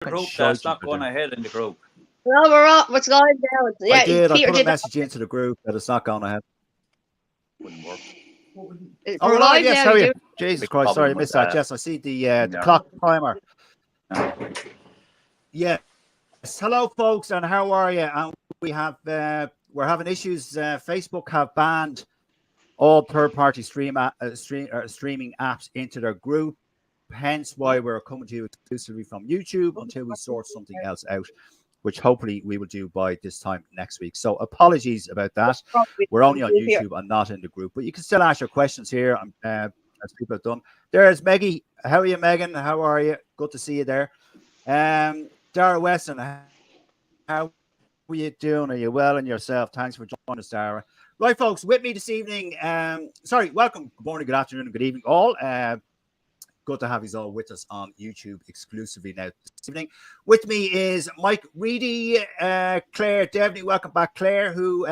group. That's not going ahead in the group. No, we're up. What's going down? Yeah, I did. Peter I put a did message into the group that it's not going ahead. Wouldn't work. Oh, We're right, live yes, now. how are You you? do. Jesus Big Christ, sorry, I problem missed with that. Yes, I see the clock timer. Yes. Hello, folks, and how are you? And we're having issues. Facebook have banned all third-party streaming apps into their group. Hence why we're coming to you exclusively from YouTube until we sort something else out, which hopefully we will do by this time next week. So apologies about that. We're only on YouTube and not in the group, but you can still ask your questions here as people have done. There's Meggie. How are you, Megan? How are you? Good to see you there. Dara Weston, how are you doing? Are you well and yourself? Thanks for joining us, Dara. Right, folks, with me this evening. Welcome. Good morning, good afternoon, and good evening, all. Good to have you all with us on YouTube exclusively now this evening. With me is Mike Reedy, Claire Devney. Welcome back, Claire, who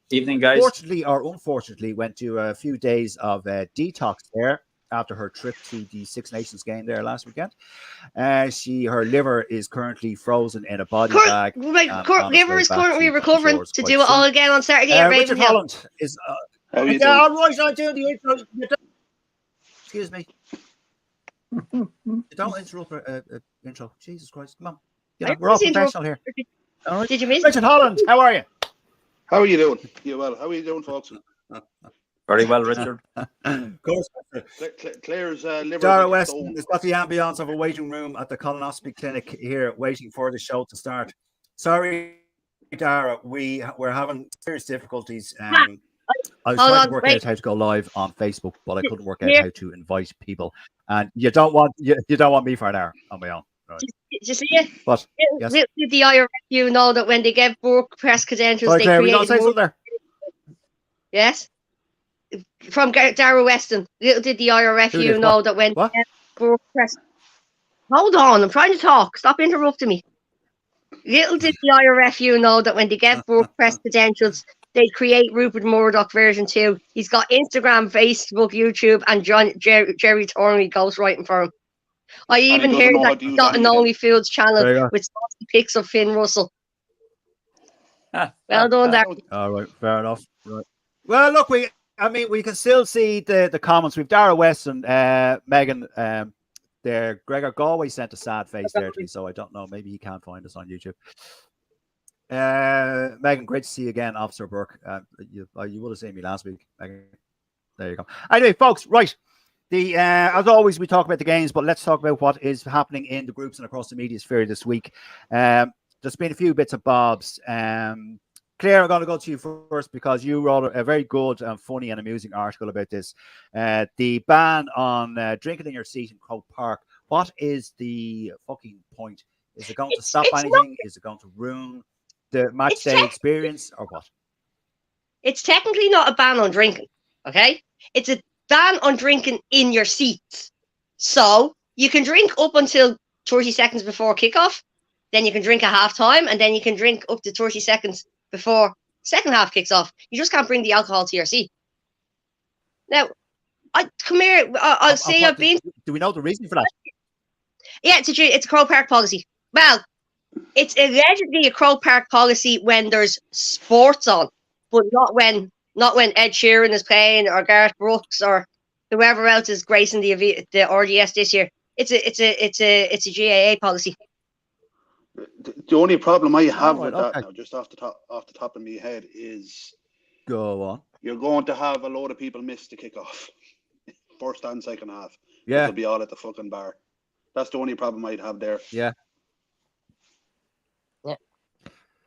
evening, guys. Fortunately or unfortunately went to a few days of detox there after her trip to the Six Nations game there last weekend. Her liver is currently frozen in a body bag. Liver is currently recovering to do it all again on Saturday at Richard Ravenhill. Holland is. How are you doing? All right, I'll do the intro. Excuse me. Don't interrupt intro. Jesus Christ, come on. We're all professional here. All right. Did you miss Richard Holland, how are you? How are you doing? You well? How are you doing, folks? Very well, Richard. Of course. Claire's liver. Dara Weston has got the ambience of a waiting room at the colonoscopy clinic here, waiting for the show to start. Sorry, Dara, we're having serious difficulties. I was trying to work out how to go live on Facebook, but I couldn't work out how to invite people. And you don't want me for an hour on my own. Right. Did you see it? But yes. Did the IRF know that when they give work press credentials, Sorry, they Claire, create say something there. Yes. From Dara Weston, little did the IRF know that when they give work press. Hold on, I'm trying to talk. Stop interrupting me. Little did the IRF know that when they get work press credentials, they create Rupert Murdoch version 2. He's got Instagram, Facebook, YouTube, and Jerry Thornley ghostwriting for him. I even heard that he's got an OnlyFoods channel with saucy pics of Finn Russell. Well done, there. All right, fair enough. Right. Well, look, we can still see the comments. We've Dara Weston, Megan, there. Gregor Galway sent a sad face there to me, so I don't know. Maybe he can't find us on YouTube. Megan, great to see you again, Officer Burke. You would have seen me last week, Megan. There you go. Anyway, folks, right. As always, we talk about the games, but let's talk about what is happening in the groups and across the media sphere this week. There's been a few bits of bobs. Claire, I'm going to go to you first because you wrote a very good and funny and amusing article about this. The ban on drinking in your seat in Croke Park. What is the fucking point? Is it going to stop anything? Is it going to ruin the match day experience or what? It's technically not a ban on drinking, okay? It's a ban on drinking in your seats. So you can drink up until 30 seconds before kickoff, then you can drink at half time, and then you can drink up to 30 seconds before second half kicks off. You just can't bring the alcohol to your seat. Now, come here. I'll say I've been. Do we know the reason for that? Yeah, it's a Croke Park policy. Well, it's allegedly a Croke Park policy when there's sports on, but not when Ed Sheeran is playing or Gareth Brooks or whoever else is gracing the RDS this year. It's a GAA policy. The only problem I have with that now, just off the top of my head, is go on. You're going to have a load of people miss the kickoff, first and second half. Yeah, they'll be all at the fucking bar. That's the only problem I'd have there. Yeah.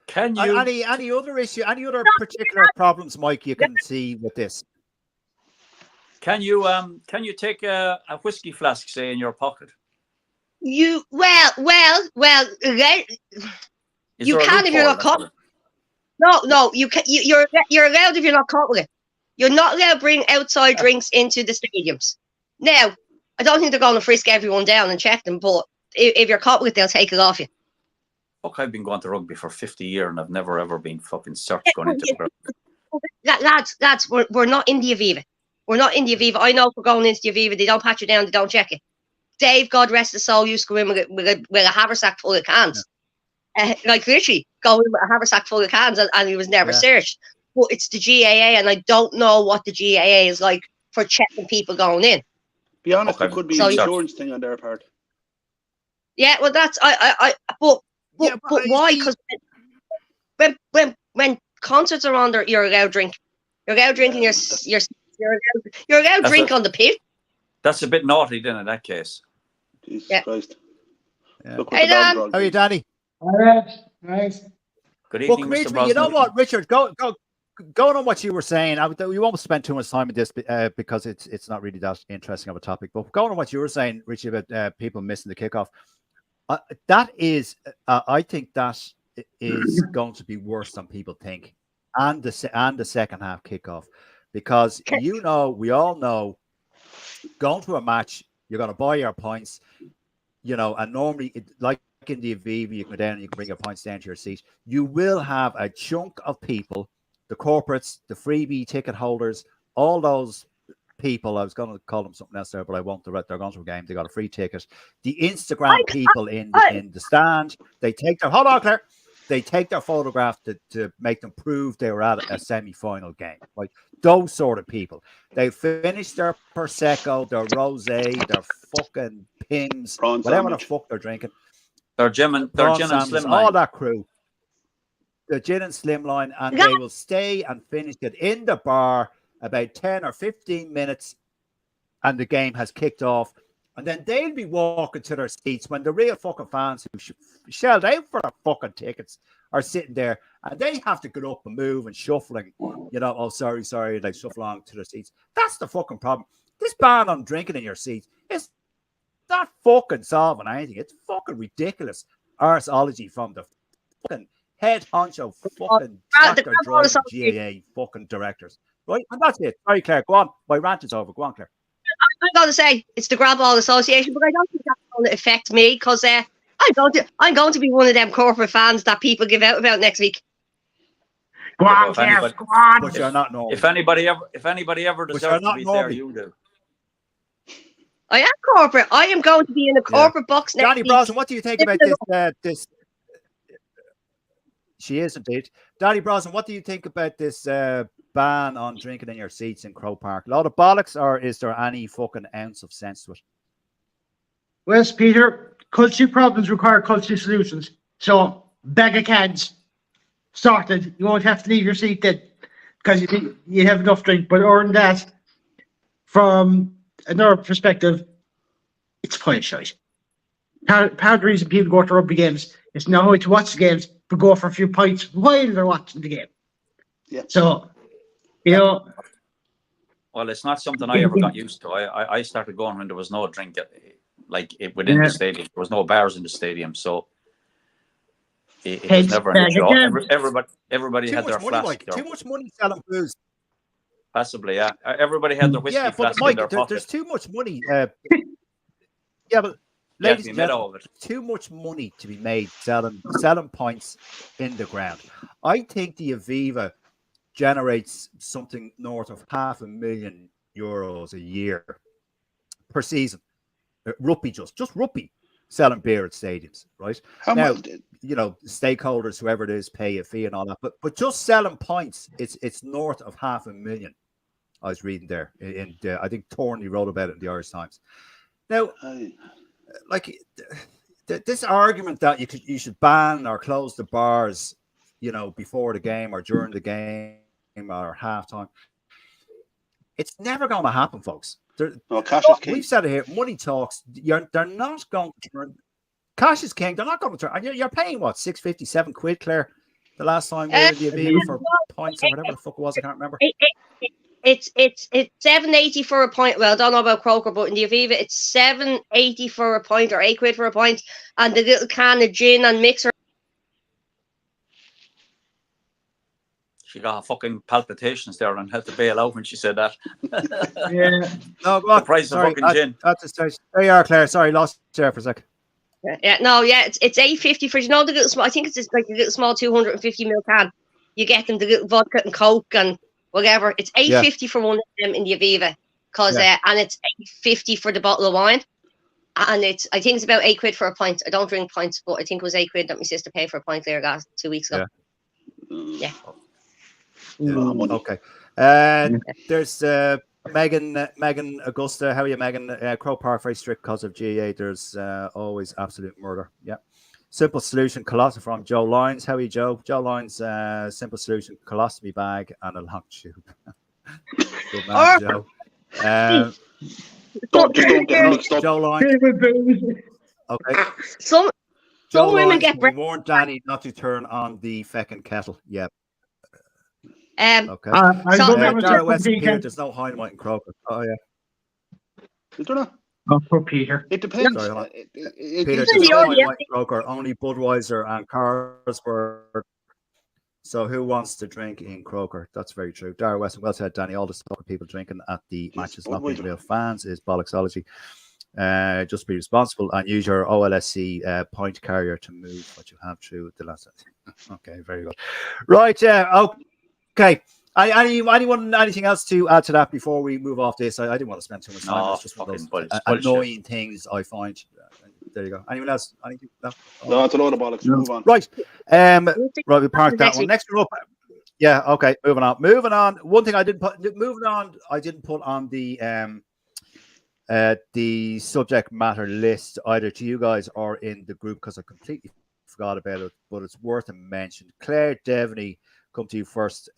Can you any other issue, any other particular problems, Mike, you can see with this? Can you take a whiskey flask, say, in your pocket? You well. You can if you're not caught. No, you can. You're allowed if you're not caught with it. You're not allowed to bring outside drinks into the stadiums. Now, I don't think they're going to frisk everyone down and check them, but if you're caught with it, they'll take it off you. Fuck, I've been going to rugby for 50 years and I've never ever been fucking searched going into the ground. Lads, we're not in the Aviva. We're not in the Aviva. I know if we're going into the Aviva, they don't pat you down, they don't check it. Dave, God rest his soul, used to go in with a haversack full of cans. Like literally go in with a haversack full of cans, and he was never searched. But it's the GAA, and I don't know what the GAA is like for checking people going in. Be honest, it could be an insurance thing on their part. Yeah, well, that's but why? Because when concerts are on, you're allowed drink. You're allowed drinking. You're allowed drink on the pitch. That's a bit naughty, then, in that case. Jesus Christ. Yeah. Look Hey, Dan. How are you, Danny? All right, nice. Good evening, Mr. Brosnan. You know what, Richard? Going on what you were saying. We won't spend too much time on this because it's not really that interesting of a topic. But going on what you were saying, Richard, about people missing the kickoff, that is, I think that is going to be worse than people think, and the second half kickoff, because we all know, going to a match, you're going to buy your points, and normally, like in the Aviva, you can go down and you can bring your points down to your seat. You will have a chunk of people, the corporates, the freebie ticket holders, all those people. I was going to call them something else there, but I won't. They're going to a game. They got a free ticket. The Instagram people in the stand, they take their Claire. They take their photograph to make them prove they were at a semi-final game. Like those sort of people. They finish their Prosecco, their Rosé, their fucking Pims, whatever the fuck they're drinking. Their gin and slimline. All that crew. The gin and slimline, and they will stay and finish it in the bar about 10 or 15 minutes, and the game has kicked off. And then they'll be walking to their seats when the real fucking fans who shelled out for their fucking tickets are sitting there, and they have to get up and move and shuffling, oh, sorry, they shuffle along to their seats. That's the fucking problem. This ban on drinking in your seats is not fucking solving anything. It's fucking ridiculous arseology from the fucking head honcho fucking tractor driving GAA fucking directors. Right? And that's it. Sorry, Claire, go on. My rant is over. Go on, Claire. I'm going to say it's the Grab Ball Association, but I don't think that's going to affect me because I'm going to be one of them corporate fans that people give out about next week. Go on, Claire, go on. But you're not normal. If anybody ever deserves to be there, you do. I am corporate. I am going to be in a corporate box next Danny week. Brosnan, what do you think about this? She is indeed. Danny Brosnan, what do you think about this ban on drinking in your seats in Croke Park? A lot of bollocks, or is there any fucking ounce of sense to it? Well, Peter, culture problems require culture solutions. So, bag of cans, sorted. You won't have to leave your seat then because you have enough drink. But other than that, from another perspective, it's pile shite. Part of the reason people go to rugby games is not only to watch the games, but go for a few pints while they're watching the game. Yeah. So, Well, it's not something I ever got used to. I started going when there was no drink within the stadium. There was no bars in the stadium, so it was never an issue. Everybody had their flask. Too much money selling booze. Possibly, yeah. Everybody had their whiskey flask Mike, in their pocket. There's too much money. Yeah, but ladies and gentlemen, too much money to be made selling points in the ground. I think the Aviva generates something north of €500,000 a year per season. Rugby, just rugby, selling beer at stadiums, right? Now, stakeholders, whoever it is, pay a fee and all that, but just selling points, it's north of $500,000. I was reading there, and I think Thornley wrote about it in the Irish Times. Now, like this argument that you should ban or close the bars, before the game or during the game or halftime, it's never going to happen, folks. Cash is king. We've said it here. Money talks. They're not going to turn. Cash is king. They're not going to turn. And you're paying what, £6.50, £7, Claire? The last time we were in the Aviva for points or whatever the fuck it was, I can't remember. It's £7.80 for a point. Well, I don't know about Croker, but in the Aviva, it's £7.80 for a point or £8 for a point, and the little can of gin and mixer. She got fucking palpitations there and had to bail out when she said that. Yeah. No, go on. The price of fucking gin. That's a stage. There you are, Claire. Sorry, lost you there for a sec. Yeah, it's $8.50 for, the little small. I think it's like a little small 250ml can. You get them the little vodka and Coke and whatever. It's $8.50 for one of them in the Aviva, and it's $8.50 for the bottle of wine. And I think it's about £8 for a pint. I don't drink pints, but I think it was £8 that my sister paid for a pint there, guys, 2 weeks ago. Yeah. Okay. There's Megan Augusta. How are you, Megan? Crow Park very strict because of GAA. There's always absolute murder. Yeah. Simple solution, colostomy from Joe Lyons. How are you, Joe? Joe Lyons, simple solution, colostomy bag and a long tube. Good man, Joe. Don't get mixed up. Joe Lyons. Okay. Some women Lyons, get we warned Danny not to turn on the feckin' kettle. Yeah. Okay. Dara West and Peter, there's no Hindmite and Croker. Oh, yeah. Is there not? Oh, poor Peter. It depends. Sorry, Peter, there's no Hindmite and Croker, only Budweiser and Carlsberg. So who wants to drink in Croker? That's very true. Dara Weston, well said, Danny. All the stuff people drinking at the matches, not being real fans, is bollocksology. Just be responsible and use your OLSC point carrier to move what you have through the last. Okay, very good. Right, okay. Anything else to add to that before we move off this? I didn't want to spend too much time. No, it's just one of those bullshit. annoying things I find. There you go. Anyone else? Anything? No, it's a load of bollocks. Move on. Right. Right, we parked that one. Next one up. Yeah, okay. Moving on. One thing I didn't put on the subject matter list either to you guys or in the group because I completely forgot about it, but it's worth a mention. Claire Devaney, come to you first.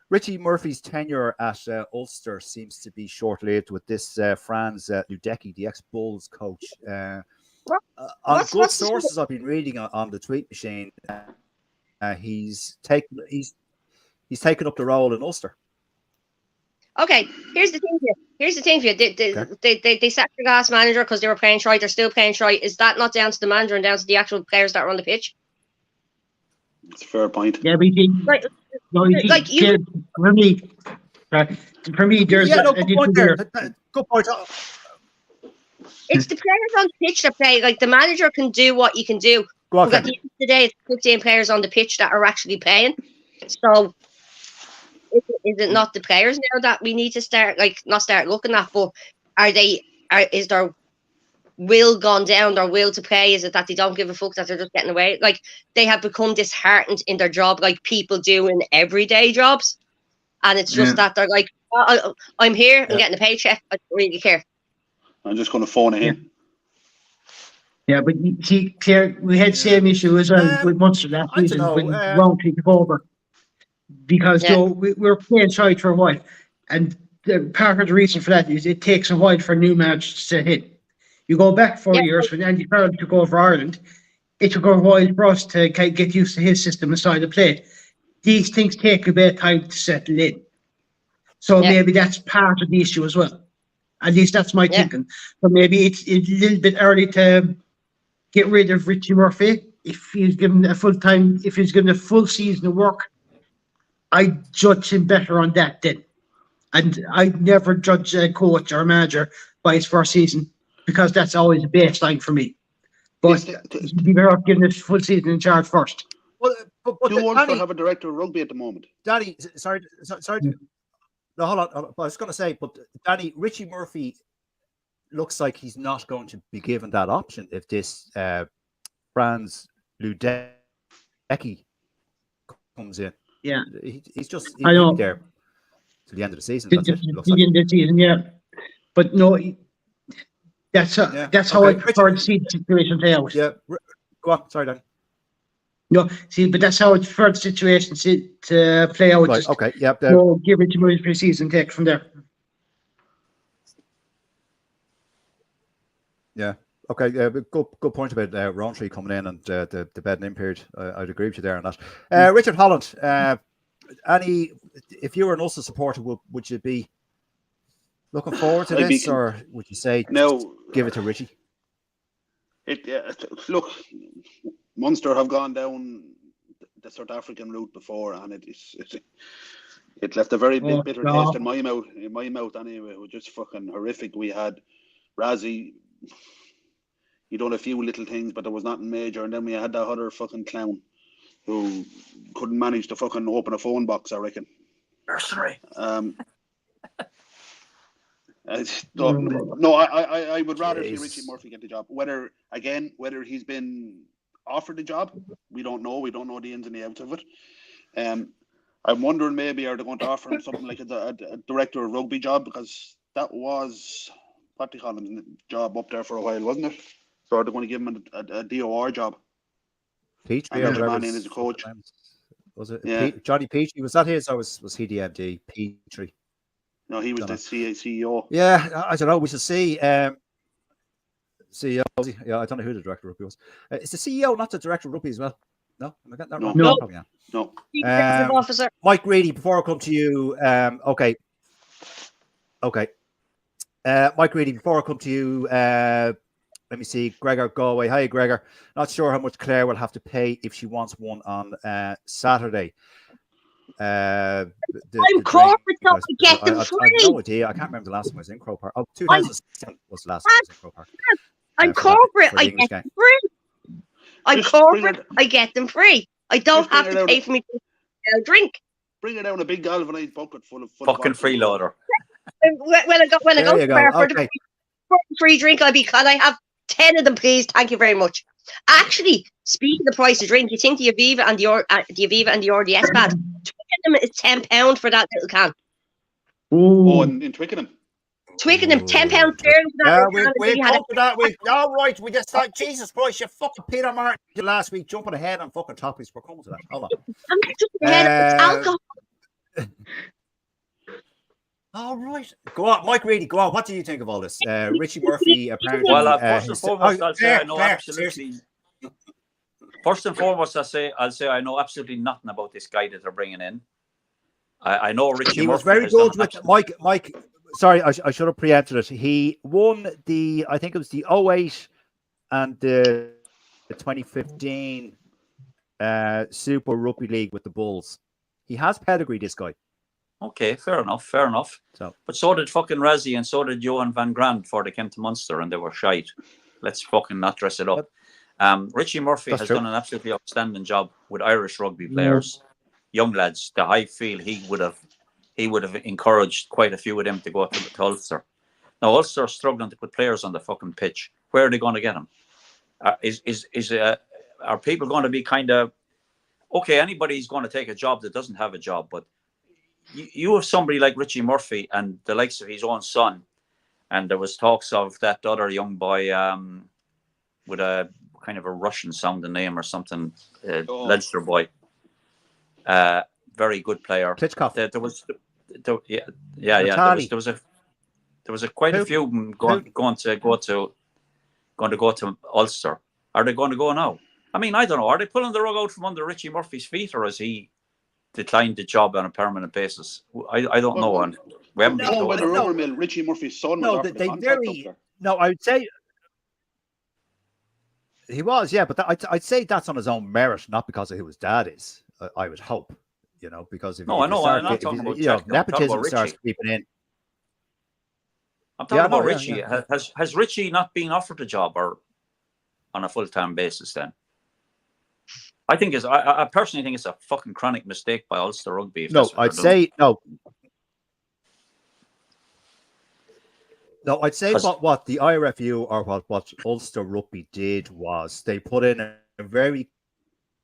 Richie Murphy's tenure at Ulster seems to be short-lived with this Franz Ludecki, the ex-Bulls coach. On good sources I've been reading on the tweet machine, he's taken up the role in Ulster. Okay, here's the thing for you. They sacked the gas manager because they were playing shite. They're still playing shite. Is that not down to the manager and down to the actual players that are on the pitch? It's a fair point. Yeah, we think. Right. Like you. For me, there's good point there. Good point. It's the players on the pitch that play. Like the manager can do what you can do. But at the end of the day, it's 15 players on the pitch that are actually playing. So is it not the players now that we need to start looking at? But is their will gone down? Their will to play? Is it that they don't give a fuck that they're just getting away? Like they have become disheartened in their job, like people do in everyday jobs, and it's just that they're like, I'm here, I'm getting a paycheck, I don't really care. I'm just going to phone it in. Yeah, but you see, Claire, we had the same issue as well with Munster last season when Roundtree took over. Because we were playing side for a while. And part of the reason for that is it takes a while for new managers to set in. You go back 4 years when Andy Farrell took over Ireland, it took a while for us to get used to his system and style of play. These things take a bit of time to settle in. So maybe that's part of the issue as well. At least that's my thinking. But maybe it's a little bit early to get rid of Richie Murphy. If he's given a full season of work, I judge him better on that then. And I never judge a coach or a manager by his first season because that's always a baseline for me. But you'd be better off giving it a full season in charge first. Well, but do Ulster have a director of rugby at the moment? Danny, sorry. No, hold on. I was going to say, but Danny, Richie Murphy looks like he's not going to be given that option if this Franz Ludecki comes in. Yeah, he's I know. There to the end of the season. That's it. The end of the season, yeah. But no, that's how I prefer to see the situation play out. Yeah, go on. Sorry, Dan. No, see, but that's how I prefer the situation to play out. Right. Okay. Yep. So give it to Moyes pre-season, take from there. Yeah. Okay, good point about Rowntree coming in and the bedding in period. I'd agree with you there on that. Richard Holland, if you were an Ulster supporter, would you be looking forward to this, or would you say no? Give it to Richie. Look, Munster have gone down the South African route before, and it left a very bitter taste in my mouth. Anyway, it was just fucking horrific. We had Razzie. You done a few little things, but there was nothing major. And then we had that other fucking clown who couldn't manage to fucking open a phone box, I reckon. Nursery. No, I would rather see Jeez. Richie Murphy get the job. Whether he's been offered the job, we don't know. We don't know the ins and the outs of it. I'm wondering maybe are they going to offer him something like a director of rugby job, because that was what they call him job up there for a while, wasn't it? So are they going to give him a DOR job? Petrie, and man in as a coach. Was it Yeah. Johnny Petrie? Was that his, or was he the MD? Petrie. No, he was the CEO. Yeah, I don't know. We should see. CEO. Yeah, I don't know who the director of rugby was. It's the CEO, not the director of rugby as well. No, am I getting that wrong? No. Probably not. No. Executive officer. Mike Reedy, before I come to you, okay. Mike Reedy, before I come to you, let me see. Gregor Galway. Hi, Gregor. Not sure how much Claire will have to pay if she wants one on Saturday. I'm corporate, so I get them free. I have no idea. I can't remember the last time I was in Crow Park. Oh, 2007 was the last time I was in Crow Park. I'm corporate. I get them free. I'm corporate. I get them free. I don't have to pay for me to drink. Bring it down a big galvanized bucket full of fucking freeloader. When I go for the free drink, can I have 10 of them, please? Thank you very much. Actually, speaking of the price of drink, you think the Aviva and the RDS bad? Twickenham is £10 for that little can. Oh, in Twickenham. Twickenham, £10 sterling for that. We're come to that. All right, we just thought, Jesus Christ, you fucking Peter Martin last week jumping ahead on fucking topics. We're coming to that. Hold on. I'm not jumping ahead. It's alcohol. All right. Go on, Mike Reedy, go on. What do you think of all this? Richie Murphy, apparently. Well, first and foremost, I'll say I know absolutely. First and foremost, I'll say I know absolutely nothing about this guy that they're bringing in. I know Richie Murphy. He was very good with Mike. Sorry, I should have preempted it. He won I think it was the 08 and the 2015 Super Rugby League with the Bulls. He has pedigree, this guy. Okay, fair enough. So, but so did fucking Razzie and so did Johan van Grand before they came to Munster and they were shite. Let's fucking not dress it up. Richie Murphy has done an absolutely outstanding job with Irish rugby players, young lads. That I feel he would have encouraged quite a few of them to go to Ulster. Now Ulster are struggling to put players on the fucking pitch. Where are they going to get them? Are people going to be kind of okay? Anybody's going to take a job that doesn't have a job, but you have somebody like Richie Murphy and the likes of his own son, and there was talks of that other young boy with a kind of a Russian sounding name or something, Leinster boy, very good player. Klitschkov. There was quite a few of them going to go to Ulster. Are they going to go now? I mean, I don't know. Are they pulling the rug out from under Richie Murphy's feet, or has he declined the job on a permanent basis? I don't know. And we haven't been told. Richie Murphy's son. No, I would say he was, yeah, but I'd say that's on his own merit, not because of who his dad is. I would hope, because if I'm not talking about nepotism starts creeping in. I'm talking about Richie. Yeah. Has Richie not been offered a job or on a full-time basis then? I personally think it's a fucking chronic mistake by Ulster Rugby. No, I'd say no. No, I'd say what the IRFU or what Ulster Rugby did was they put in a very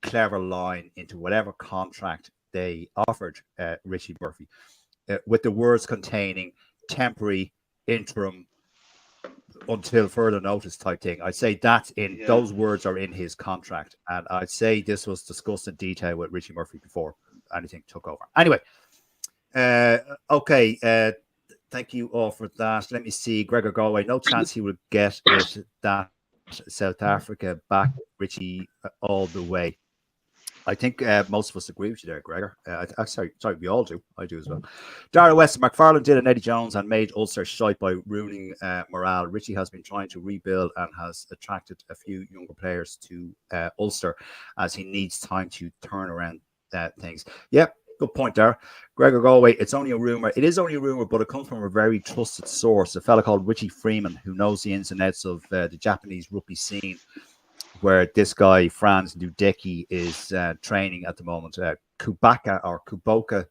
clever line into whatever contract they offered Richie Murphy with the words containing temporary, interim, until further notice type thing. I'd say that's those words are in his contract, and I'd say this was discussed in detail with Richie Murphy before anything took over. Anyway, okay. Thank you all for that. Let me see. Gregor Galway, no chance he would get it that South Africa back Richie all the way. I think most of us agree with you there, Gregor. Sorry, we all do. I do as well. Dara West, McFarlane did an Eddie Jones and made Ulster shite by ruining morale. Richie has been trying to rebuild and has attracted a few younger players to Ulster as he needs time to turn around things. Yep, good point, Dara. Gregor Galway, it's only a rumor. It is only a rumor, but it comes from a very trusted source, a fella called Richie Freeman, who knows the ins and outs of the Japanese rugby scene, where this guy, Franz Ludecki, is training at the moment. Kuboka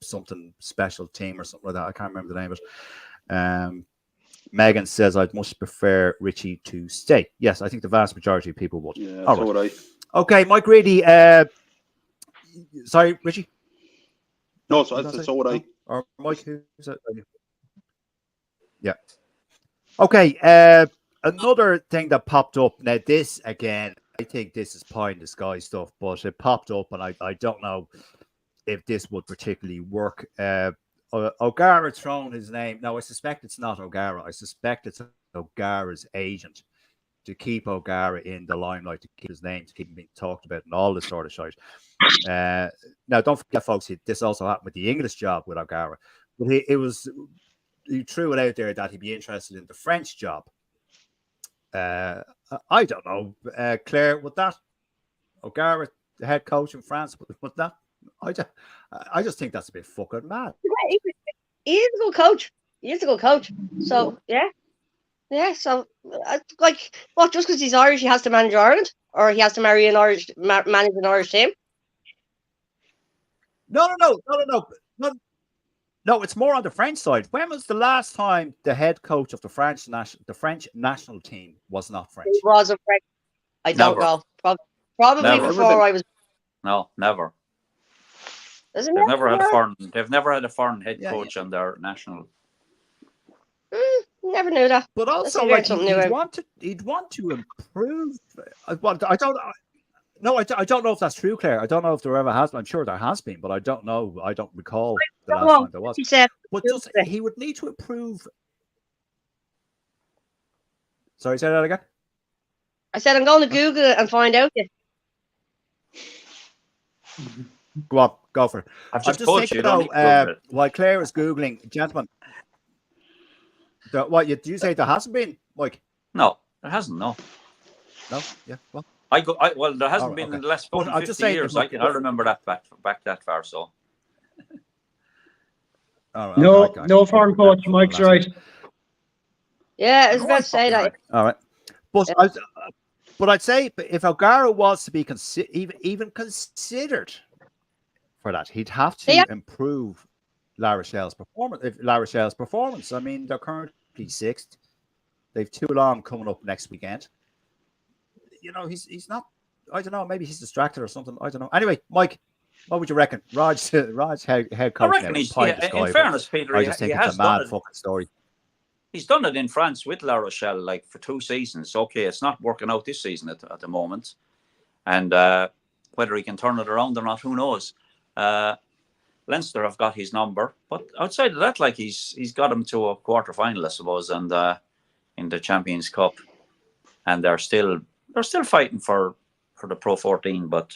something special team or something like that. I can't remember the name of it. Megan says, I'd much prefer Richie to stay. Yes, I think the vast majority of people would. Yeah, All so right. would I. Okay, Mike Reedy. Sorry, Richie. No, so I said, so would I. Or Mike, who's that? Yeah. Okay. Another thing that popped up. Now, this again, I think this is pie in the sky stuff, but it popped up, and I don't know if this would particularly work. O'Gara thrown his name. No, I suspect it's not O'Gara. I suspect it's O'Gara's agent to keep O'Gara in the limelight, to keep his name, to keep him being talked about, and all this sort of shit. Now, don't forget, folks, this also happened with the English job with O'Gara. But he threw it out there that he'd be interested in the French job. I don't know, Claire, would that O'Gara, the head coach in France, would that? I just think that's a bit fucking mad. He is a good coach. He is a good coach. So yeah. So like, what? Just because he's Irish, he has to manage Ireland, or he has to manage an Irish team? No. No, it's more on the French side. When was the last time the head coach of the French national team was not French? He wasn't French. I don't know. Probably Never. before I was. No, never. They've never had a foreign head coach on their national. Never knew that. But also, like, he'd want to improve. Well, I don't know if that's true, Claire. I don't know if there ever has been. I'm sure there has been, but I don't know. I don't recall the last time there was. He said, but he would need to improve. Sorry, say that again. I said I'm going to Google it and find out. Go on, go for it. I'm just thinking, while Claire is Googling, gentlemen, do you say there hasn't been, Mike? No, there hasn't, no. No? Yeah, well. Well, there hasn't been in the last 50 years. I remember that back that far, so. No foreign coach, Mike's right. Yeah, I was about to say that. All right. But I'd say if O'Gara was to be even considered for that, he'd have to improve La Rochelle's performance. I mean, they're currently sixth. They've Toulon coming up next weekend. You know, he's not. I don't know. Maybe he's distracted or something. I don't know. Anyway, Mike, what would you reckon? Raj head coach. I reckon he's. In fairness, Peter, I just think it's a mad fucking story. He's done it in France with La Rochelle, like, for 2 seasons. Okay, it's not working out this season at the moment, and whether he can turn it around or not, who knows? Leinster have got his number, but outside of that, like, he's got him to a quarter final, I suppose, and in the Champions Cup, and they're still fighting for the Pro 14, but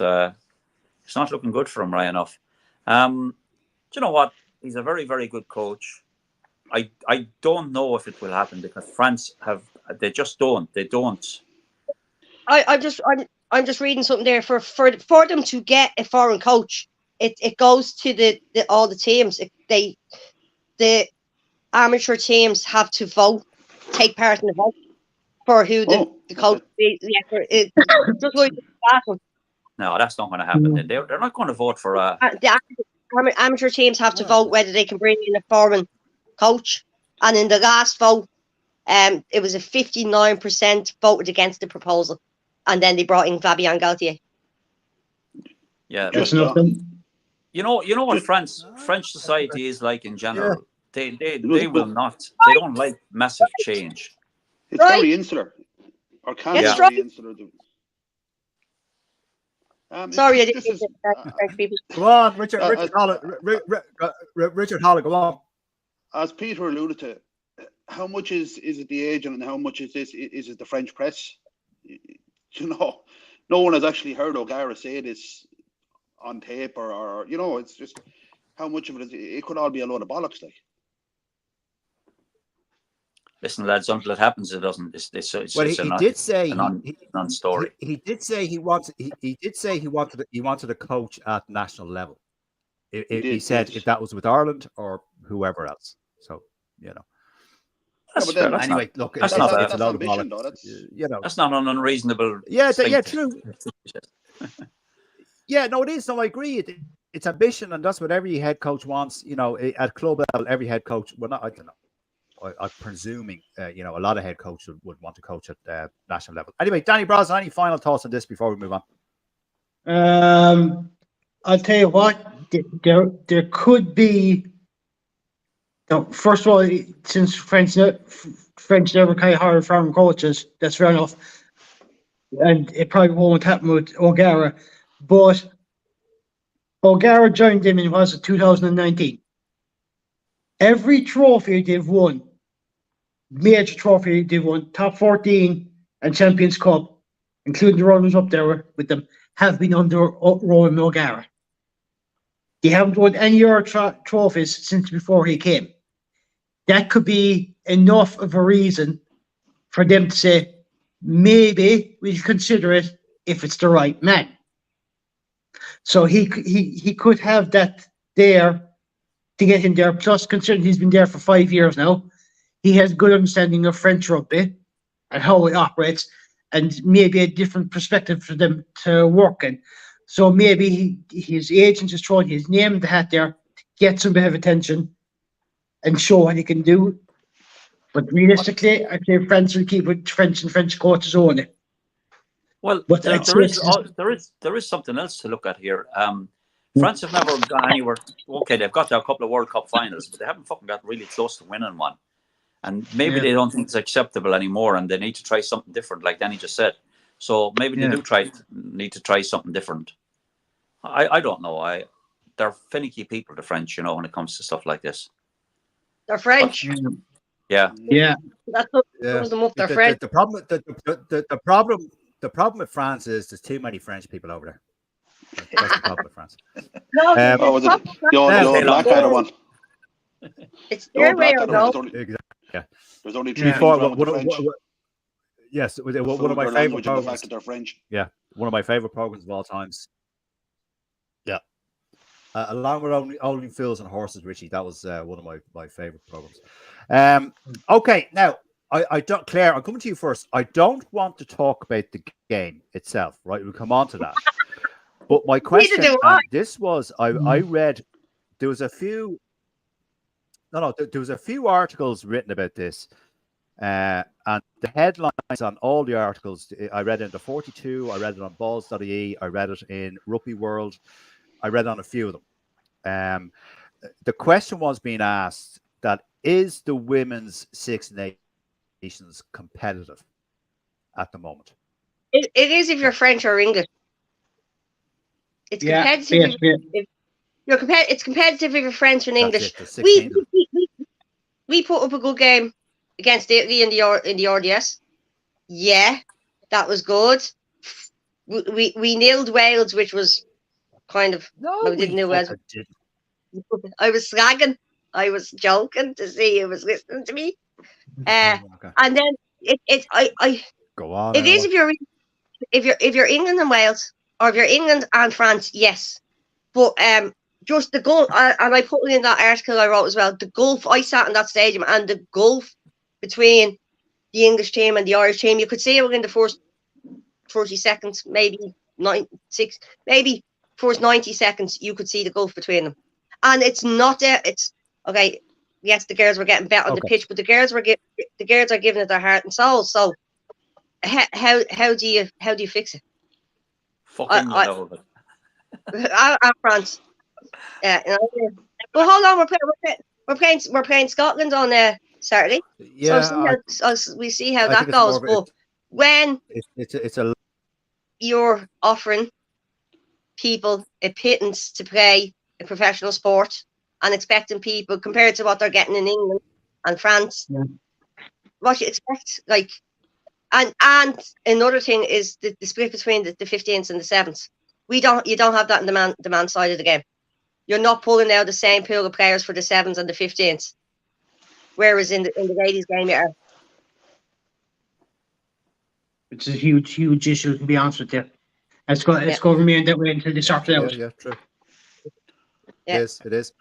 it's not looking good for him right enough. Do you know what? He's a very, very good coach. I don't know if it will happen because France they don't. I'm just reading something there for them to get a foreign coach. It goes to all the teams. The amateur teams have to take part in the vote for who the coach is. Just like that one. No, that's not going to happen. They're not going to vote for the amateur teams have to vote whether they can bring in a foreign coach, and in the last vote, it was a 59% voted against the proposal, and then they brought in Fabien Galtier. Yeah, just nothing. You know what French society is like in general. Yeah. They will not. They don't like massive change. It's very insular, or can be very insular. Sorry, I didn't French people. Go on, Richard Holland, go on. As Peter alluded to, how much is it the agent and how much is it the French press? You know, no one has actually heard O'Gara say this on tape or you know, it's just how much of it could all be a load of bollocks, like. Listen, lads, until it happens, it doesn't. He did say a non-story. He did say he wanted a coach at national level. He said if that was with Ireland or whoever else. So, you know. Anyway, look, that's not a load of bollocks. You know, that's not an unreasonable. Yeah, true. Yeah, no, it is. No, I agree. It's ambition, and that's what every head coach wants. You know, at club level, every head coach. Well, I don't know. I'm presuming, a lot of head coaches would want to coach at national level. Anyway, Danny Brosnan, any final thoughts on this before we move on? I'll tell you what, there could be. No, first of all, since French never kind of hired foreign coaches, that's fair enough, and it probably won't happen with O'Gara. But O'Gara joined them in 2019. Every trophy they've won, major trophy they've won, top 14 and Champions Cup, including the runners up there with them, have been under Rowan O'Gara. They haven't won any other trophies since before he came. That could be enough of a reason for them to say, maybe we'll consider it if it's the right man. So he could have that there to get him there. Plus, considering he's been there for 5 years now, he has good understanding of French rugby and how it operates, and maybe a different perspective for them to work in. So maybe his agent is throwing his name in the hat there to get some bit of attention and show what he can do. But realistically, I say France will keep with French and French coaches only. Well, But there is something else to look at here. France have never gone anywhere. Okay, they've got a couple of World Cup finals, but they haven't fucking got really close to winning one. And maybe they don't think it's acceptable anymore, and they need to try something different, like Danny just said. So maybe they need to try something different. I don't know. They're finicky people, the French, when it comes to stuff like this. They're French. Yeah. That's what throws them up. They're French. The problem with France is there's too many French people over there. That's the problem with France. No, was it the black kind of one? it's their way or no. Exactly. Yeah. There's only three Before, things wrong with the French. Yes, one of my Their favorite language and the programs. fact that they're French. Yeah, one of my favorite programs of all times. Yeah, along with Only Fools and Horses, Richie. That was one of my favorite programs. Okay, now I don't, Claire, I'm coming to you first. I don't want to talk about the game itself. Right, we'll come on to that. But my question, this was, I read, there was a few. There was a few articles written about this, and the headlines on all the articles, I read it in the 42, I read it on balls.ie, I read it in Rugby World, I read on a few of them. The question was being asked that, is the women's Six Nations competitive at the moment? It is if you're French or English. It's competitive. It's competitive if you're French and English. We put up a good game against Italy in the RDS. Yeah, that was good. We nilled Wales, which was kind of we didn't know Wales. I was slagging. I was joking to see who was listening to me. And then go on. It is if you're England and Wales, or if you're England and France, yes. But just the gulf, and I put it in that article I wrote as well, the gulf, I sat in that stadium, and the gulf between the English team and the Irish team, you could see it within the first 30 seconds, maybe first 90 seconds, you could see the gulf between them. And it's not there, it's, okay, yes, the girls were getting better on the pitch, but the girls are giving it their heart and soul, so how do you fix it? Fucking I'm France. Yeah, but hold on, we're playing Scotland on Saturday. Yeah, so we see how that goes. But when you're offering people a pittance to play a professional sport and expecting people, compared to what they're getting in England and France, what you expect, like, and another thing is the split between the 15th and the 7th. You don't have that in the man side of the game. You're not pulling out the same pool of players for the 7s and the 15s. Whereas in the ladies' game, you are. It's a huge issue, to be honest with you. It's going to remain that way until they sort it out. Yeah, true. Yeah. It is.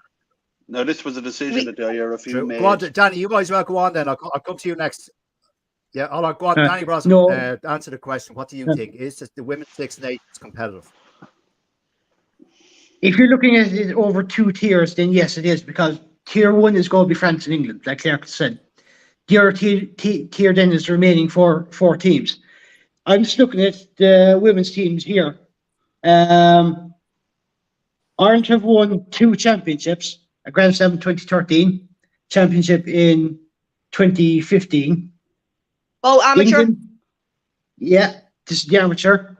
Now, this was a decision that the IRFU made. Go on, Danny, you might as well go on then. I'll come to you next. Yeah, hold on, go on. Danny Brosnan, answer the question. What do you think? Is the women's Six Nations competitive? If you're looking at it over two tiers, then yes, it is, because tier 1 is going to be France and England, like Claire said. The other tier then is the remaining four teams. I'm just looking at the women's teams here. Ireland have won 2 championships, a Grand Slam in 2013, championship in 2015. Oh, amateur. England, yeah, this is the amateur.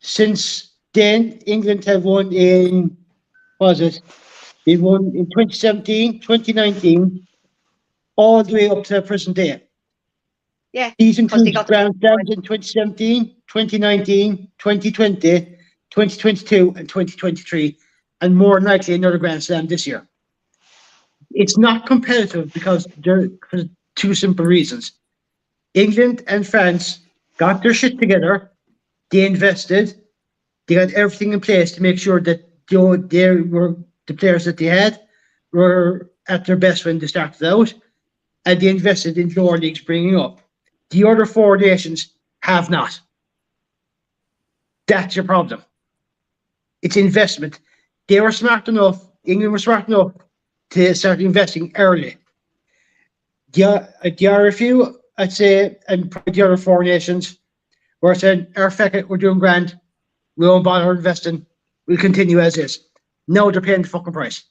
Since then, England have won in, what was it? They won in 2017, 2019, all the way up to the present day. Yeah. These Because they include got Grand Slams in 2017, 2019, 2020, 2022, and 2023, and more than likely another Grand Slam this year. It's not competitive because for 2 simple reasons. England and France got their shit together. They invested. They got everything in place to make sure that the players that they had were at their best when they started out, and they invested in lower leagues bringing up. The other 4 nations have not. That's your problem. It's investment. They were smart enough, England was smart enough to start investing early. The RFU, I'd say, and the other 4 nations were saying, we're doing grand, we won't bother investing, we'll continue as is. Now they're paying the fucking price.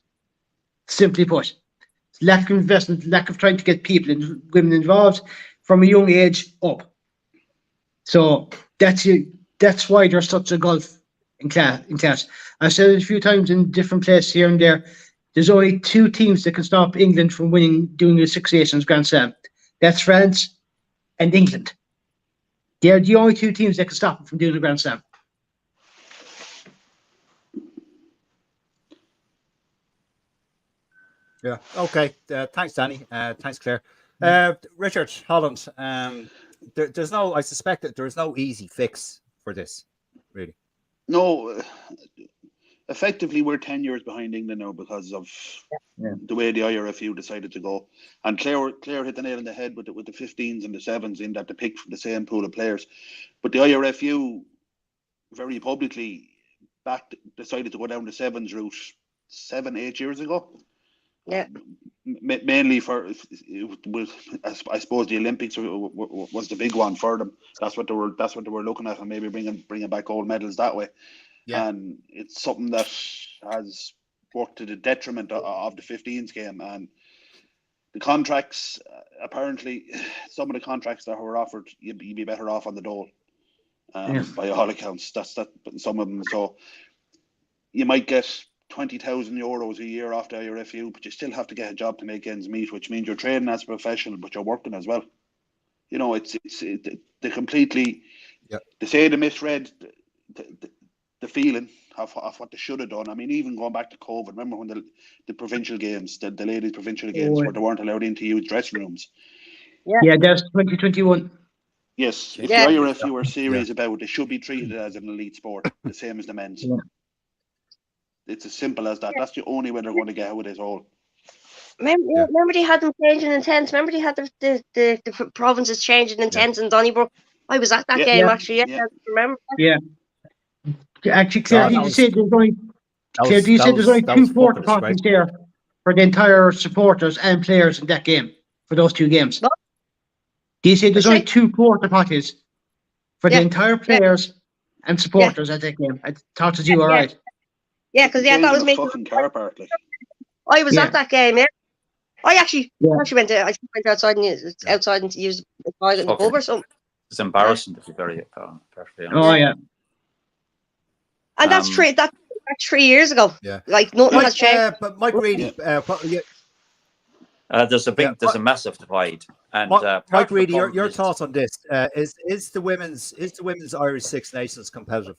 Simply put. Lack of investment, lack of trying to get people and women involved from a young age up. So that's why there's such a gulf in class. I've said it a few times in different places here and there. There's only 2 teams that can stop England from doing the 6 Nations Grand Slam. That's France and England. They're the only 2 teams that can stop them from doing the Grand Slam. Yeah. Okay. Thanks, Danny. Thanks, Claire. Richard Holland. There's no. I suspect that there's no easy fix for this. Really. No. Effectively, we're 10 years behind England now because of the way the IRFU decided to go. And Claire hit the nail on the head with the 15s and the 7s in that they picked from the same pool of players. But the IRFU very publicly decided to go down the 7s route 7-8 years ago. Yeah. Mainly for, I suppose the Olympics was the big one for them. That's what they were looking at, and maybe bringing back gold medals that way. Yeah. And it's something that has worked to the detriment of the 15s game. And the contracts, apparently, some of the contracts that were offered, you'd be better off on the dole. By all accounts, that's some of them. So you might get 20,000 euros a year off the IRFU, but you still have to get a job to make ends meet, which means you're training as a professional, but you're working as well. You know, they completely. Yeah. They say they misread the feeling of what they should have done. I mean, even going back to COVID, remember when the provincial games, the ladies' provincial games, where they weren't allowed into huge dressing rooms. Yeah, that's 2021. Yes, if the IRFU were serious about it, they should be treated as an elite sport, the same as the men's. Yeah. It's as simple as that. That's the only way they're going to get out of this all. Remember they had them changing in tents? Remember they had the provinces changing in tents in Donnybrook? I was at that game actually. Yeah. Remember? Yeah. Actually, Claire, you said there's only 2 porta potties there for the entire supporters and players in that game for those 2 games. No. You said there's only 2 porta potties for the entire players and supporters at that game. I thought you were right. Yeah, because that was me. I was at that game. Yeah, I actually went outside and used the toilet in the pub or something. It's embarrassing to be very perfectly honest. Oh yeah. And that's 3 years ago. Yeah, like nothing has changed. But Mike Reedy, there's a massive divide. And Mike Reedy, your thoughts on this? Is the women's Irish Six Nations competitive?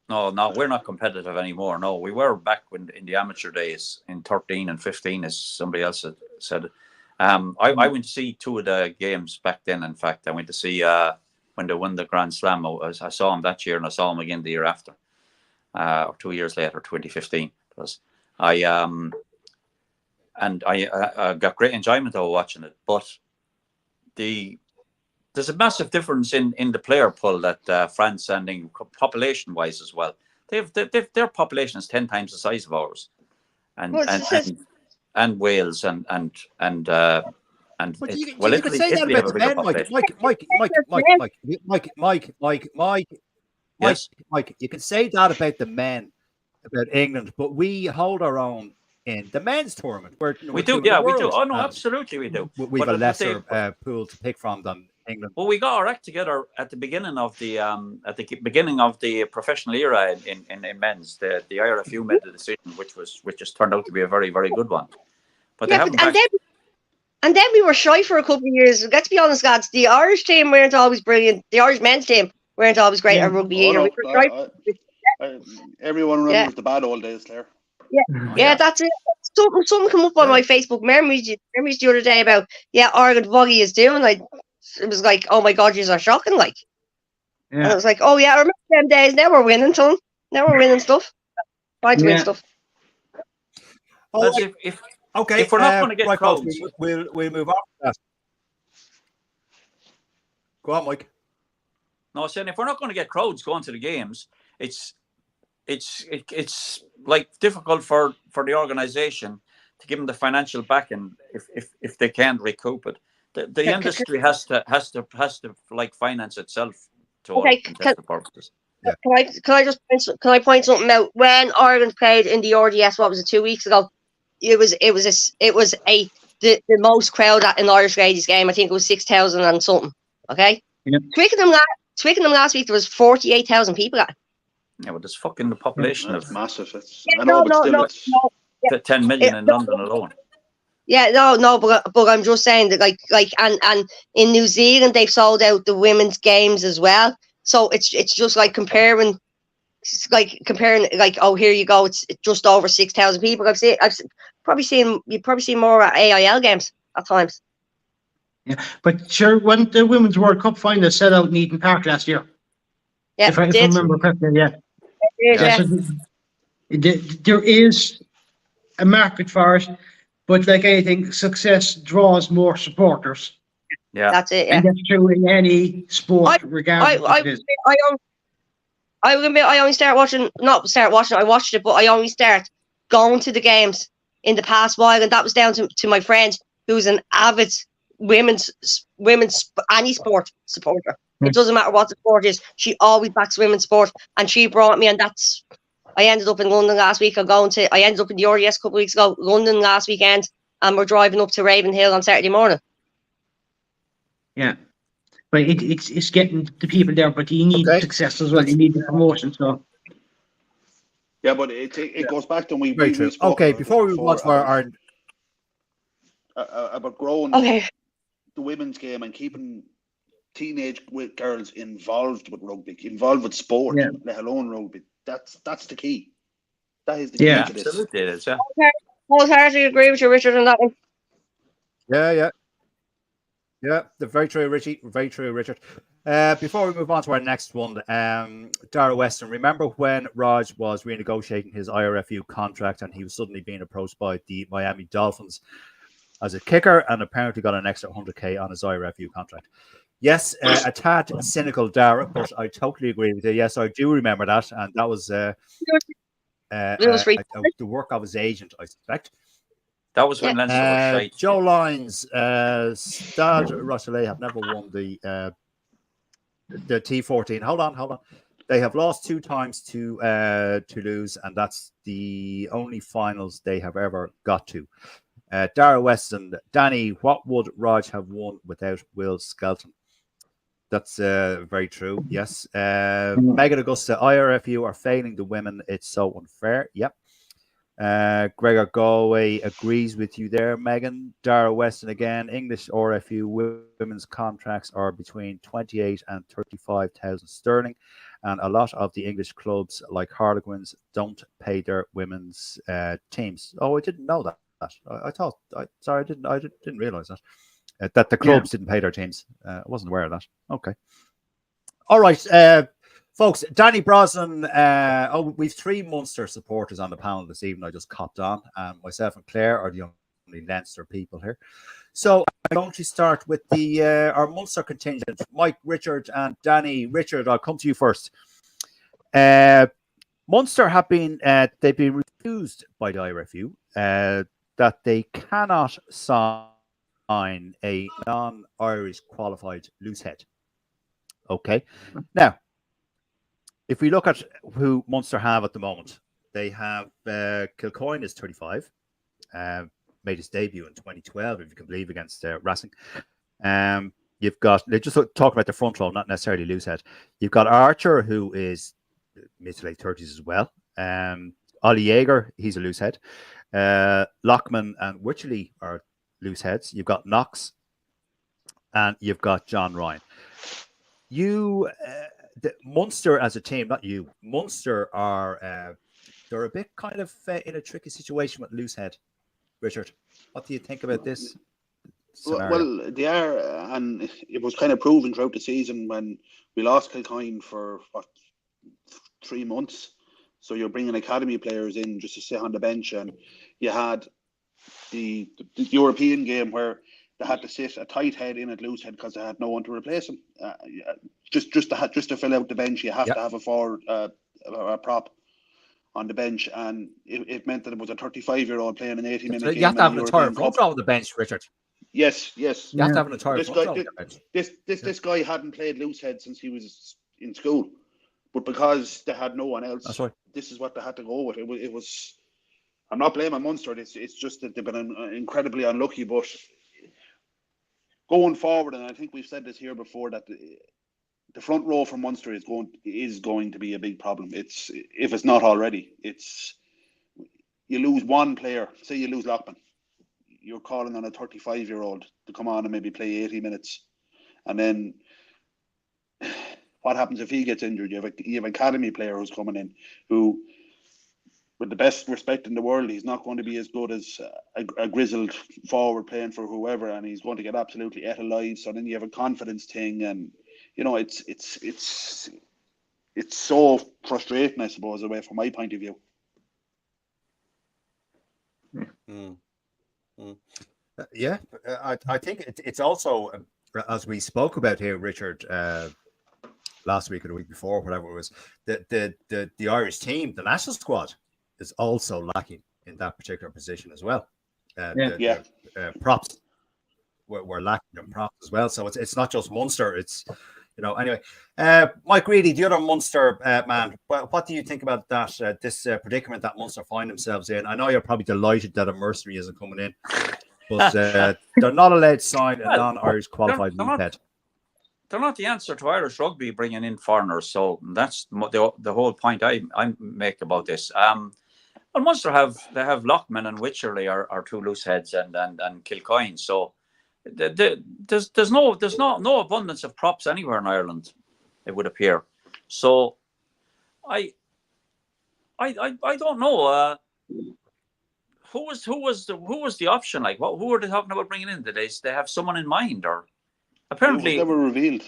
No, we're not competitive anymore. No, we were back in the amateur days in 13 and 15, as somebody else had said. I went to see 2 of the games back then. In fact, I went to see when they won the Grand Slam. I saw them that year, and I saw them again the year after, or 2 years later, 2015. It was. I got great enjoyment of watching it, but there's a massive difference in the player pool that France sending population-wise as well. Their population is 10 times the size of ours, and Wales and But you well, could say that Italy about have a the bigger men, Mike. population. Yes, Mike. You can say that about the men, about England, but we hold our own in the men's tournament. We're we two do. in the Yeah, we do. world, Oh no, and absolutely we do. we've a But they, lesser pool to pick from than England. well, we got our act together at the beginning of the professional era in men's. The IRFU made the decision, which just turned out to be a very, very good one. But they Yeah, haven't and then we were shy for a couple of years. Let's be honest, lads. The Irish team weren't always brilliant. The Irish men's team weren't always great at rugby either. We were shy. Everyone remembers the bad old days, Claire. Yeah, that's it. Something come up on my Facebook memories the other day about Ireland volley is doing. Like it was like, oh my god, you are shocking. Like, and it was like, oh yeah, I remember them days. Now we're winning, son. Now we're winning stuff. Trying to win stuff. Well, if we're not going to get crowds, we'll move on. Go on, Mike. No, I'm saying if we're not going to get crowds going to the games, it's like difficult for the organisation to give them the financial backing if they can't recoup it. The industry has to like finance itself to all intents and purposes. Yeah. Can I point something out? When Ireland played in the RDS, what was it, 2 weeks ago? It was the most crowd at an Irish ladies game. I think it was 6,000 and something. Okay. Yeah. Twickenham last week there was 48,000 people at. Yeah, but there's fucking the population That's of massive. It's 10 million in London alone. Yeah, but I'm just saying that like and in New Zealand they've sold out the women's games as well. So it's just like comparing like, oh, here you go, it's just over 6,000 people. You've probably seen more at AIL games at times. Yeah, but sure, when the Women's World Cup final set out in Eden Park last year, Yeah, if I remember correctly, there is a market for it, but like anything, success draws more supporters. Yeah, that's it. Yeah. And that's true in any sport, regardless of what it is. I only I watched it, but I only start going to the games in the past while, and that was down to my friend who's an avid women's any sport supporter. It doesn't matter what the sport is. She always backs women's sport, and she brought me, and I ended up in London last week. I ended up in the RDS a couple of weeks ago, London last weekend, and we're driving up to Ravenhill on Saturday morning. Yeah. But it's getting the people there, but you need success as well. You need the promotion. So yeah, but it goes back to we spoke. Okay, before we move on to our about growing the women's game and keeping teenage girls involved with rugby, involved with sport, let alone rugby. That's the key. That is the key to this. Absolutely it is. Yeah. I wholeheartedly agree with you, Richard, on that one. Yeah, very true, Richie. Very true, Richard. Before we move on to our next one, Dara Weston, remember when Raj was renegotiating his IRFU contract and he was suddenly being approached by the Miami Dolphins as a kicker and apparently got an extra 100K on his IRFU contract? Yes, a tad cynical, Dara, but I totally agree with you. Yes, I do remember that, and that was the work of his agent, I suspect. That was when Leinster was shite. Joe Lyons, Stade Rochelet have never won the T14. Hold on. They have lost 2 times to Toulouse, and that's the only finals they have ever got to. Dara Weston, Danny, what would Raj have won without Will Skelton? That's very true. Yes. Megan Augusta, IRFU are failing the women. It's so unfair. Yep. Gregor Galway agrees with you there, Megan. Dara Weston again. English RFU women's contracts are between 28 and 35,000 sterling, and a lot of the English clubs like Harlequins don't pay their women's teams. Oh, I didn't know that. I didn't realize that. That the clubs didn't pay their teams. I wasn't aware of that. Okay. All right. Folks, Danny Brosnan, we've 3 Munster supporters on the panel this evening. I just copped on. Myself and Claire are the only Leinster people here. So I'm going to start with our Munster contingent, Mike, Richard, and Danny. Richard, I'll come to you first. Munster have been, they've been refused by the IRFU. that they cannot sign a non-Irish qualified loosehead. Okay. Now, if we look at who Munster have at the moment, they have Kilcoyne is 35, made his debut in 2012, if you can believe, against Racing. You've got, they just talk about the front row, not necessarily loosehead. You've got Archer, who is mid to late 30s as well. Ollie Jaeger, he's a loosehead. Lockman and Wycherley are looseheads. You've got Knox, and you've got John Ryan. Munster as a team, not you, Munster are they're a bit kind of in a tricky situation with loosehead. Richard, what do you think about this scenario? Well, they are, and it was kind of proven throughout the season when we lost Kilcoyne for 3 months. So you're bringing academy players in just to sit on the bench, and you had the European game where they had to sit a tight head in at loosehead because they had no one to replace him. Just to fill out the bench, you have to have a forward, a prop on the bench, and it meant that it was a 35-year-old playing an 80-minute game. You have to have an entire front row on the bench, Richard. Yes. You have to have an entire front row on the bench. This guy hadn't played loosehead since he was in school, but because they had no one else, this is what they had to go with. It was. I'm not blaming Munster. It's just that they've been incredibly unlucky, but going forward, and I think we've said this here before, that the front row for Munster is going to be a big problem. If it's not already. You lose one player. Say you lose Lockman, you're calling on a 35-year-old to come on and maybe play 80 minutes, and then what happens if he gets injured? You have an academy player who's coming in who, with the best respect in the world, he's not going to be as good as a grizzled forward playing for whoever, and he's going to get absolutely ate alive. So then you have a confidence thing, and it's so frustrating, I suppose, away from my point of view. Yeah, I think it's also, as we spoke about here, Richard, last week or the week before, whatever it was, the Irish team, the national squad, is also lacking in that particular position as well. Props, we're lacking in props as well. So it's not just Munster. It's anyway. Mike Reedy, the other Munster man. What do you think about that? This predicament that Munster find themselves in? I know you're probably delighted that a mercenary isn't coming in, but they're not allowed to sign a non-Irish qualified head. They're not the answer to Irish rugby bringing in foreigners. So that's the whole point I make about this. Well, Munster have Lockman and Wycherley are two loose heads, and Kilcoyne. So there's no abundance of props anywhere in Ireland, it would appear. So I don't know. Who was the option? Like, who were they talking about bringing in? Did they have someone in mind, or apparently it was never revealed?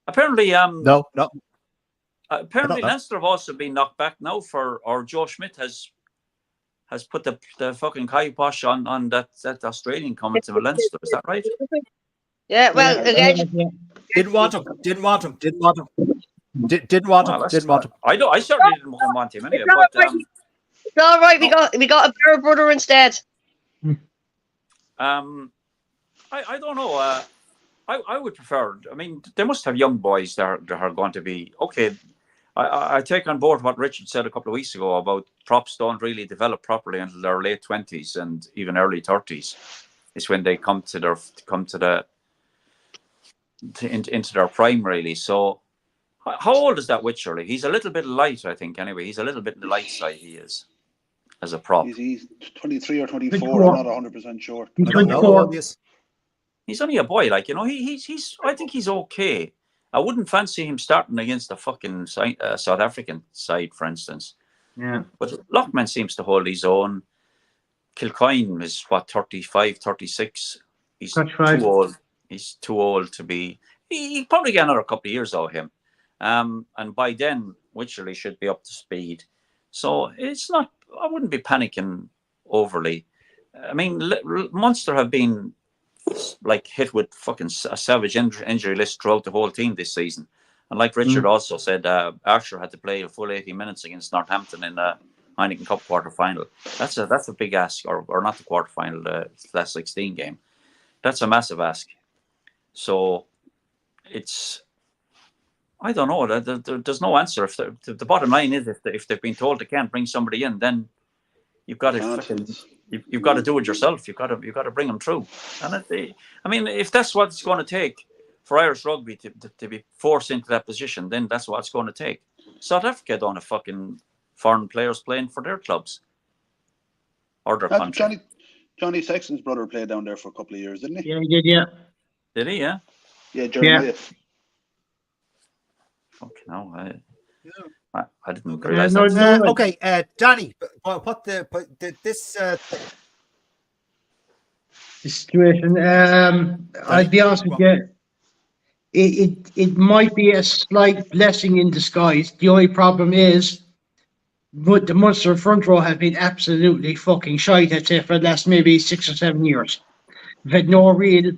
Apparently, no. Apparently, Leinster have also been knocked back now or Joe Schmidt has put the fucking kibosh on that Australian coming to Leinster. Is that right? Yeah. Well, again, didn't want him. I certainly didn't want him anyway. But it's all right. We got a better brother instead. I don't know. I would prefer. I mean, they must have young boys that are going to be okay. I take on board what Richard said a couple of weeks ago about props don't really develop properly until their late 20s and even early 30s. It's when they into their prime, really. So, how old is that Wycherley? He's a little bit light, I think. Anyway, he's a little bit in the light side. He is as a prop. He's 23 or 24. I'm not 100% sure. He's 24. He's only a boy, like, he's. I think he's okay. I wouldn't fancy him starting against the fucking South African side, for instance. Yeah. But Lockman seems to hold his own. Kilcoyne is 35, 36. He's 35. Too old. He's too old to be. He'll probably get another couple of years out of him. And by then, Wycherley should be up to speed. So it's not. I wouldn't be panicking overly. I mean, Munster have been hit with fucking a savage injury list throughout the whole team this season, and like Richard also said, Archer had to play a full 80 minutes against Northampton in a Heineken Cup quarter final. That's a big ask, or not the quarter final, the last 16 game. That's a massive ask. So it's, I don't know. There's no answer. If the bottom line is, if they've been told they can't bring somebody in, then you've got to you've got to do it yourself. You've got to bring them through. And I mean, if that's what it's going to take for Irish rugby to be forced into that position, then that's what it's going to take. South Africa don't have fucking foreign players playing for their clubs or their country. Johnny Sexton's brother played down there for a couple of years, didn't he? Yeah, he did. Yeah. Did he? Yeah. Yeah, Jeremiah. Okay, no, I didn't realize that. Okay, Danny, this situation. I'll be honest with you. It might be a slight blessing in disguise. The only problem is, but the Munster front row have been absolutely fucking shite, I'd say, for the last maybe 6 or 7 years. We've had no real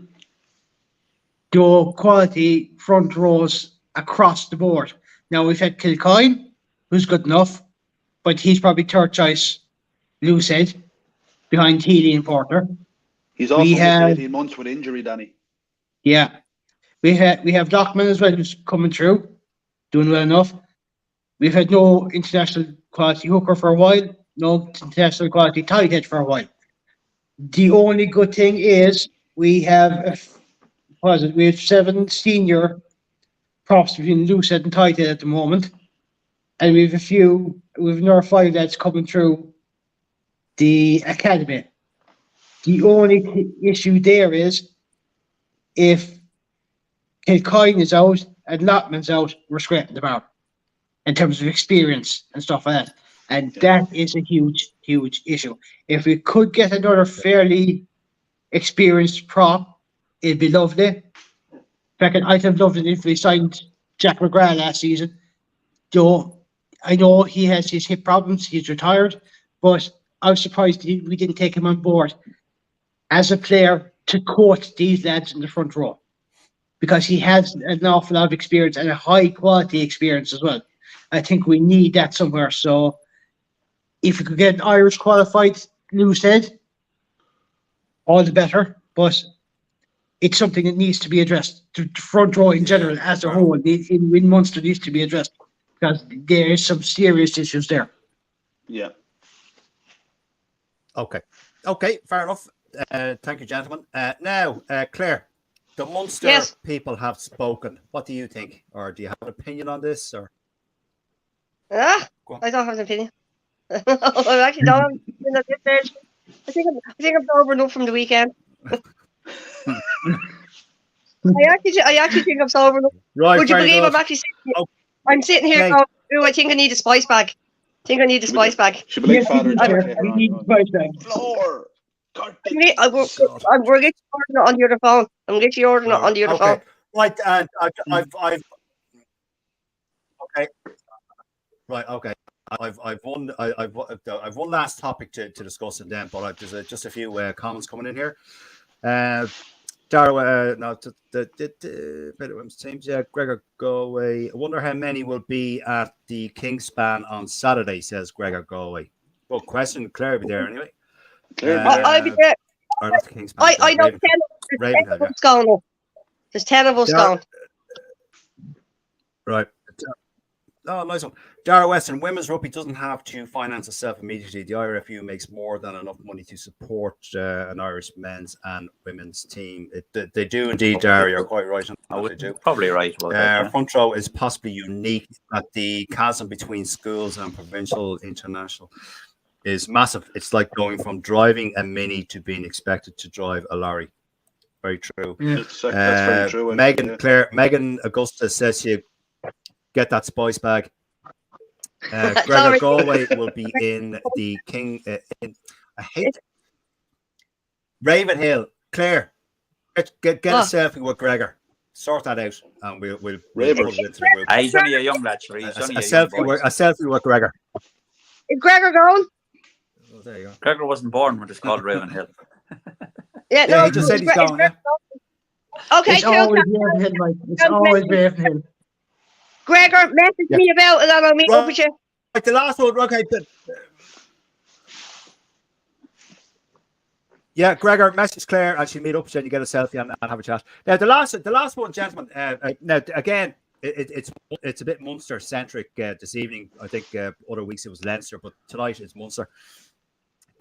quality front rows across the board. Now we've had Kilcoyne, who's good enough, but he's probably third choice loose head behind Healy and Porter. He's also missed 18 months with injury, Danny. Yeah. We have Lockman as well, who's coming through, doing well enough. We've had no international quality hooker for a while, no international quality tight head for a while. The only good thing is we have 7 senior props between loose head and tight head at the moment, and we've another 5 lads coming through the academy. The only issue there is if Kilcoyne is out and Lockman's out, we're scraping the bar in terms of experience and stuff like that. And that is a huge, huge issue. If we could get another fairly experienced prop, it'd be lovely. In fact, I'd have loved it if we signed Jack McGrath last season. Though I know he has his hip problems, he's retired, but I was surprised we didn't take him on board as a player to coach these lads in the front row, because he has an awful lot of experience and a high quality experience as well. I think we need that somewhere. So if we could get an Irish qualified loose head, all the better. But it's something that needs to be addressed. The front row in general, as a whole, in Munster needs to be addressed, because there is some serious issues there. Yeah. Okay, fair enough. Thank you, gentlemen. Now, Claire, the Munster people have spoken. What do you think, or do you have an opinion on this? Or I don't have an opinion. I actually don't have an opinion at this stage. I think I'm sober enough from the weekend. I actually think I'm sober enough. Right, would you believe I'm actually sitting here going, "Ooh, I think I need a spice bag. Should be like Father Floor. We're literally ordering it on the other phone. I'm literally ordering it on the other phone. Right, I've one last topic to discuss, and then, but there's just a few comments coming in here. Darrow, Gregor Galway. I wonder how many will be at the Kingspan on Saturday, says Gregor Galway. Well, question, Claire will be there anyway. I'll be there. Or not the Kingspan. I know 10 of us going up. There's 10 of us going. Right. Oh, nice one. Dara Weston, women's rugby doesn't have to finance itself immediately. The IRFU makes more than enough money to support an Irish men's and women's team. They do indeed, Dara. You're quite right. They do. Probably right. Front row is possibly unique, at the chasm between schools and provincial international is massive. It's like going from driving a Mini to being expected to drive a lorry. Very true. Yeah. That's very true. Megan Augusta says you get that spice bag. Gregor Galway will be in the King. I hate Ravenhill. Claire, get a selfie with Gregor. Sort that out, and we'll put it into the group. He's only a young lad, a selfie with Gregor. Is Gregor going? Oh, there you go. Gregor wasn't born when it's called Ravenhill. Yeah, he just said he's going. Yeah. Okay, it's always Ravenhill, It's always Ravenhill. Gregor, message me about it and I'll meet up with you. Like the last one, okay. Yeah, Gregor, message Claire, and she'll meet up, and you get a selfie and have a chat. Now, the last one, gentlemen. Now, again, it's a bit Munster centric this evening. I think other weeks it was Leinster, but tonight it's Munster.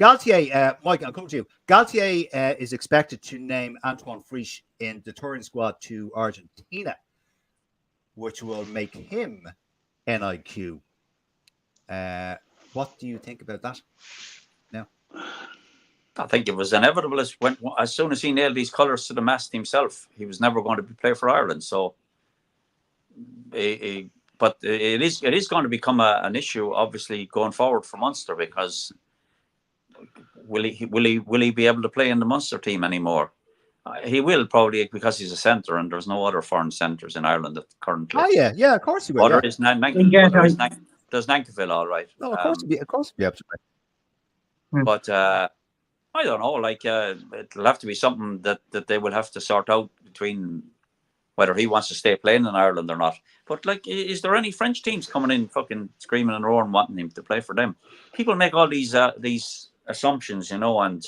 Galtier, Mike, I'll come to you. Galtier is expected to name Antoine Frisch in the touring squad to Argentina, which will make him NIQ. What do you think about that? Now, I think it was inevitable as soon as he nailed these colours to the mast himself, he was never going to play for Ireland. So, but it is going to become an issue, obviously, going forward for Munster, because will he be able to play in the Munster team anymore? He will, probably, because he's a centre, and there's no other foreign centres in Ireland currently. Oh yeah, of course he will. There's Nankiville, all right. No, of course he'll be able to play. But I don't know. Like it'll have to be something that they will have to sort out between whether he wants to stay playing in Ireland or not. But like, is there any French teams coming in, fucking screaming and roaring, wanting him to play for them? People make all these assumptions, you know, and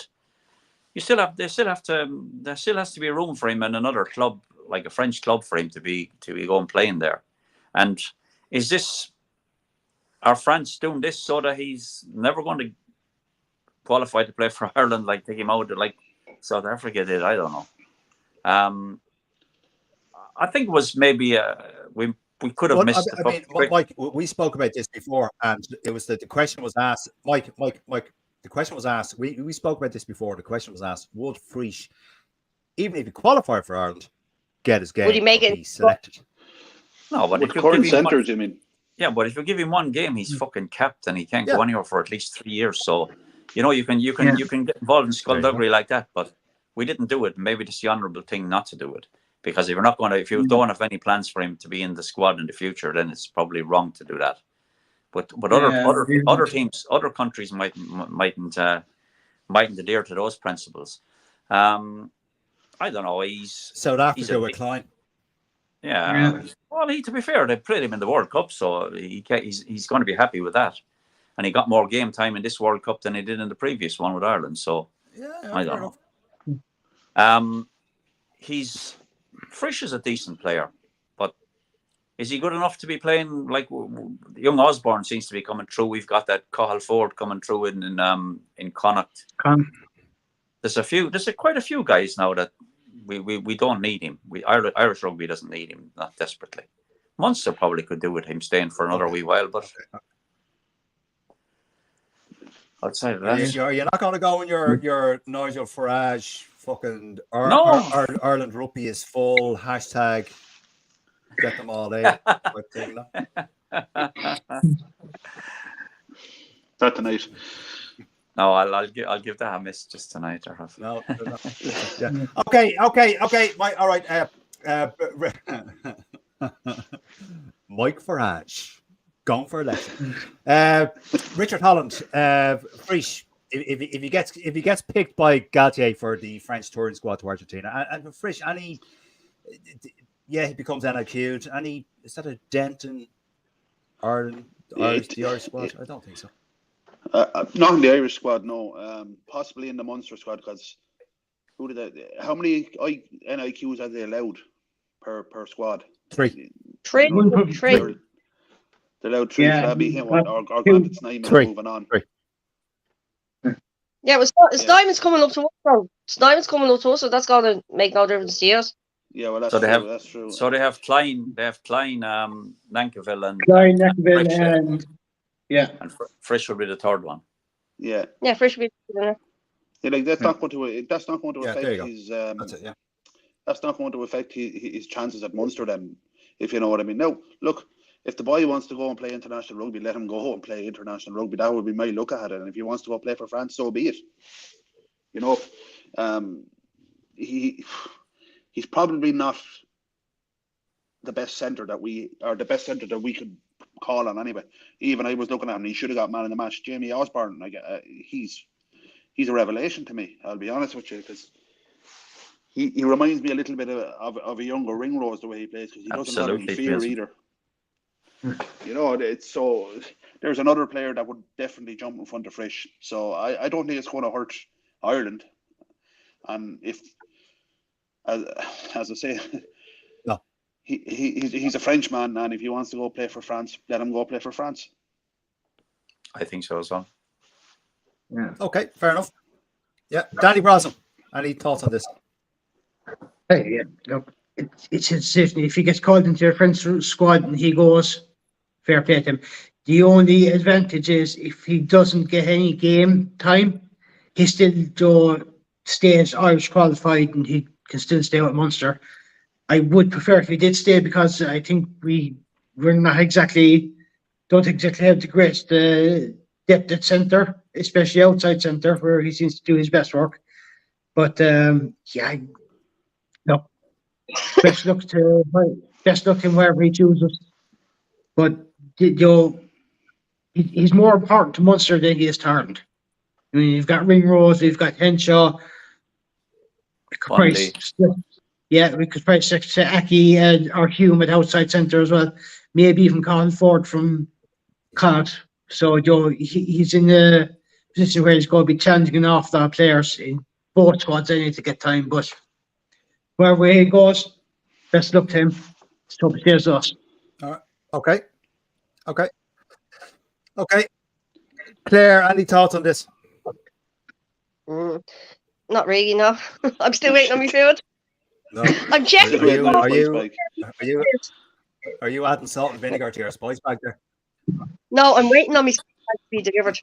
there still has to be room for him in another club, like a French club, for him to be going playing there. And are France doing this so that he's never going to qualify to play for Ireland, like take him out like South Africa did? I don't know. I think it was maybe we could have missed. I mean, Mike, we spoke about this before, and it was the question was asked. Mike, the question was asked. We spoke about this before. The question was asked: would Frisch, even if he qualified for Ireland, get his game? Would he make it? Be selected? No, but with current centres, you mean? Yeah, but if you give him one game, he's fucking capped, and he can't go anywhere for at least 3 years. So, you know, you can get involved in skullduggery like that, but we didn't do it. Maybe it's the honourable thing not to do it, because if you don't have any plans for him to be in the squad in the future, then it's probably wrong to do that. But other teams, other countries mightn't adhere to those principles. I don't know. South Africa with Klein. Yeah. Well, to be fair, they played him in the World Cup, so he's going to be happy with that. And he got more game time in this World Cup than he did in the previous one with Ireland. So I don't know. Frisch is a decent player, but is he good enough to be playing? Like young Osborne seems to be coming through. We've got that Cahill Ford coming through in Connacht. There's quite a few guys now that we don't need him. Irish rugby doesn't need him, not desperately. Munster probably could do with him staying for another wee while, but outside of that, you're not going to go in your Nigel Farage fucking Ireland rugby is full hashtag get them all in. That tonight. No, I'll give that a miss just tonight. No. Yeah. Okay. All right. Mike Farage, going for a lesson. Richard Holland, Frisch. If he gets picked by Galtier for the French touring squad to Argentina, and Frisch, he becomes NIQ'd. Is that a dent in Ireland, the Irish squad? I don't think so. Not in the Irish squad, no. Possibly in the Munster squad, because how many NIQs are they allowed per squad? Three. They're allowed three. Yeah. So that'd be him or Grant's name is moving on. Three. Yeah, Snyman's coming up to us, though. Snyman's coming up to us, so that's going to make no difference to us. Yeah, well, that's true. So they have Klein, Nankiville, and Klein, Nankiville, and Frisch will be the third one. Yeah. Yeah, Frisch will be there. Yeah, like that's not going to affect his. That's it. Yeah. That's not going to affect his chances at Munster, then, if you know what I mean. Now, look, if the boy wants to go and play international rugby, let him go and play international rugby. That would be my look at it. And if he wants to go play for France, so be it. You know, he's probably not the best centre that we could call on anyway. Even I was looking at him, he should have got man in the match. Jamie Osborne, he's a revelation to me. I'll be honest with you, because he reminds me a little bit of a younger Ringrose, the way he plays, because he doesn't have any fear either. You know, it's so there's another player that would definitely jump in front of Frisch. So I don't think it's going to hurt Ireland. And if, as I say, No. he's a Frenchman, and if he wants to go play for France, let him go play for France. I think so as well. Yeah. Okay, fair enough. Yeah, Danny Brosnan, any thoughts on this? Hey, yeah, look, it's his decision. If he gets called into a French squad and he goes, fair play to him. The only advantage is if he doesn't get any game time, he still stays Irish qualified and he can still stay with Munster. I would prefer if he did stay because I think we're not don't exactly have the greatest depth at centre, especially outside centre where he seems to do his best work. But yeah, no. Best luck to him wherever he chooses. But he's more important to Munster than he is to Ireland. I mean, you've got Ringrose, we've got Henshaw. We could probably stick to Aki or Hume at outside centre as well. Maybe even Colin Ford from Connacht. So he's in a position where he's going to be challenging off the players in both squads. I need to get time, but wherever he goes, best luck to him. Let's hope he stays us. All right. Okay. Claire, any thoughts on this? Not really, no. I'm still waiting on my food. No. I'm checking. Are you adding salt and vinegar to your spice bag there? No, I'm waiting on my spice bag to be delivered.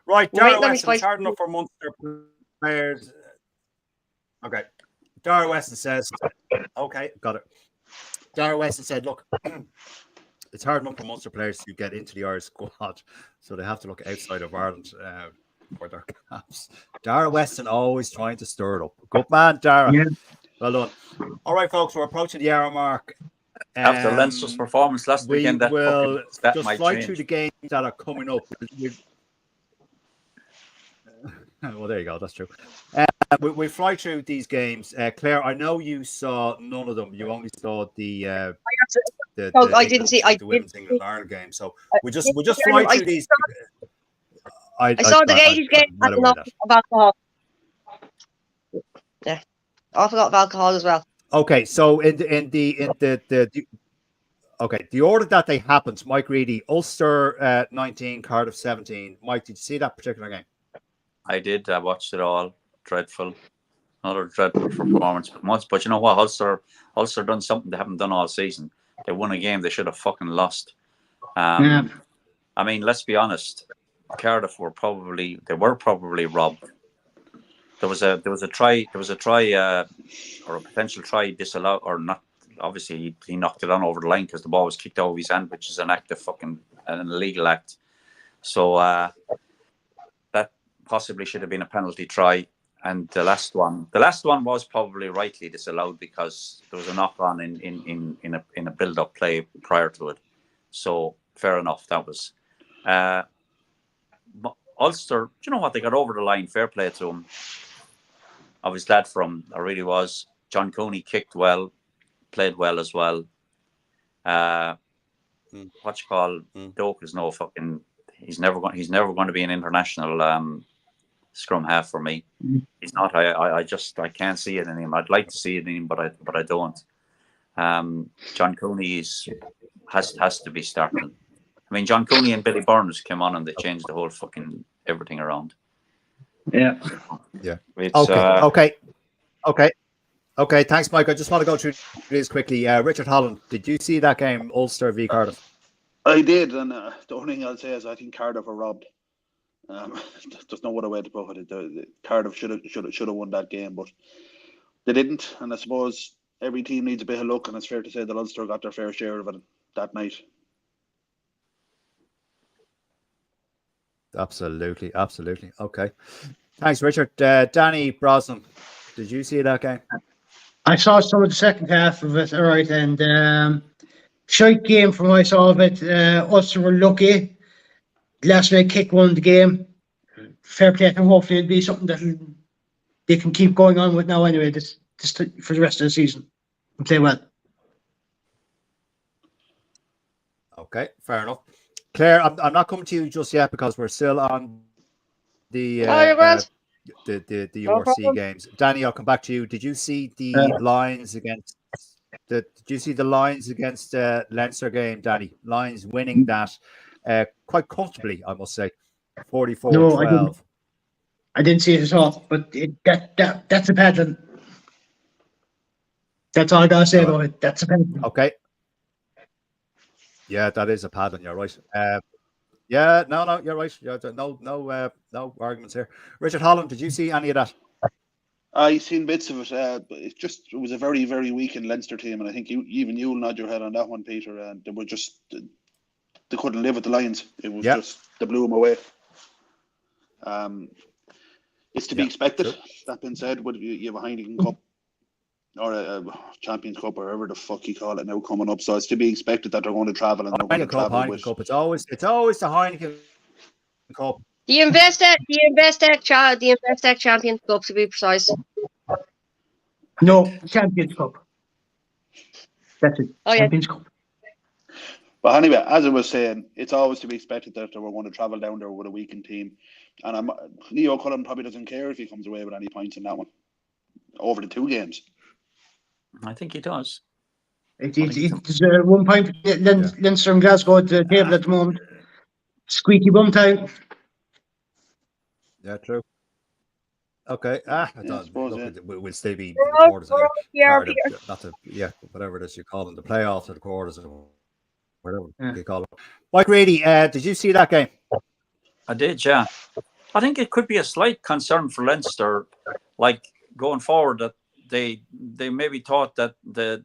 Right, Dara Weston, spice it's hard enough for Munster players. Okay. Dara Weston says, okay, got it. Dara Weston said, look, it's hard enough for Munster players to get into the Irish squad, so they have to look outside of Ireland for their caps. Dara Weston always trying to stir it up. Good man, Dara. Yeah. Well done. All right, folks, we're approaching the hour mark. After Leinster's performance last weekend, that will just fly through the games that are coming up. Well, there you go. That's true. We fly through these games. Claire, I know you saw none of them. You only saw the Women's England Ireland game. So we just fly through these. I saw the ladies' game. I forgot of alcohol. Yeah, I forgot of alcohol as well. Okay, so in the order that they happened, Mike Reedy, Ulster 19, Cardiff 17. Mike, did you see that particular game? I did. I watched it all. Dreadful. Another dreadful performance. But you know what? Ulster done something they haven't done all season. They won a game they should have fucking lost. I mean, let's be honest. Cardiff were probably robbed. There was a try or a potential try disallowed or not. Obviously, he knocked it on over the line because the ball was kicked over his hand, which is an illegal act. So that possibly should have been a penalty try. And the last one was probably rightly disallowed because there was a knock on in a build-up play prior to it. So fair enough, that was. Ulster, do you know what? They got over the line. Fair play to them. I was glad for him. I really was. John Cooney kicked well, played well as well. Doak is no fucking. He's never going to be an international scrum half for me. He's not. I can't see it in him. I'd like to see it in him, but I don't. John Cooney has to be starting. I mean, John Cooney and Billy Burns came on and they changed the whole fucking everything around. Yeah. Okay. Thanks, Mike. I just want to go through these quickly. Richard Holland, did you see that game, Ulster v Cardiff? I did, and the only thing I'll say is I think Cardiff are robbed. There's no other way to put it. Cardiff should have won that game, but they didn't. And I suppose every team needs a bit of luck, and it's fair to say that Ulster got their fair share of it that night. Absolutely. Okay. Thanks, Richard. Danny Brosnan, did you see that game? I saw some of the second half of it, all right, and shite game from what I saw of it. Ulster were lucky. Last minute kick won the game. Fair play to them. Hopefully it'll be something that they can keep going on with now anyway, this for the rest of the season and play well. Okay, fair enough. Claire, I'm not coming to you just yet because we're still on the Oh, you're grand. the No URC problem. games. Danny, I'll come back to you. Did you see the Lions against Leinster game, Danny? Lions winning that quite comfortably, I must say, 44-12. No, I didn't see it at all. But that's a pattern. That's all I gotta say about it. That's a pattern. Okay. Yeah, that is a pattern. You're right. Yeah, no, you're right. Yeah, no arguments here. Richard Holland, did you see any of that? I seen bits of it, but it was a very, very weakened Leinster team, and I think you'll nod your head on that one, Peter. And they couldn't live with the Lions. It was just they blew them away. It's to be expected. True. That being said, you have a Heineken Cup or a Champions Cup, or whatever the fuck you call it now, coming up, so it's to be expected that they're going to travel and they're going to travel Heineken Cup. It's always the Heineken Cup. The Investec Champions Cup, to be precise. No, Champions Cup. That's it. Oh, Champions Cup. But anyway, as I was saying, it's always to be expected that they were going to travel down there with a weakened team. And Leo Cullen probably doesn't care if he comes away with any points in that one over the 2 games. I think he does. It's 1 point for Leinster and Glasgow at the table at the moment. Squeaky bum time. Yeah, true. Okay. We'll still be in the quarters. Whatever it is you call them, the playoffs or the quarters or whatever you call them. Mike Reedy, did you see that game? I did, yeah. I think it could be a slight concern for Leinster, like going forward, that they maybe thought that the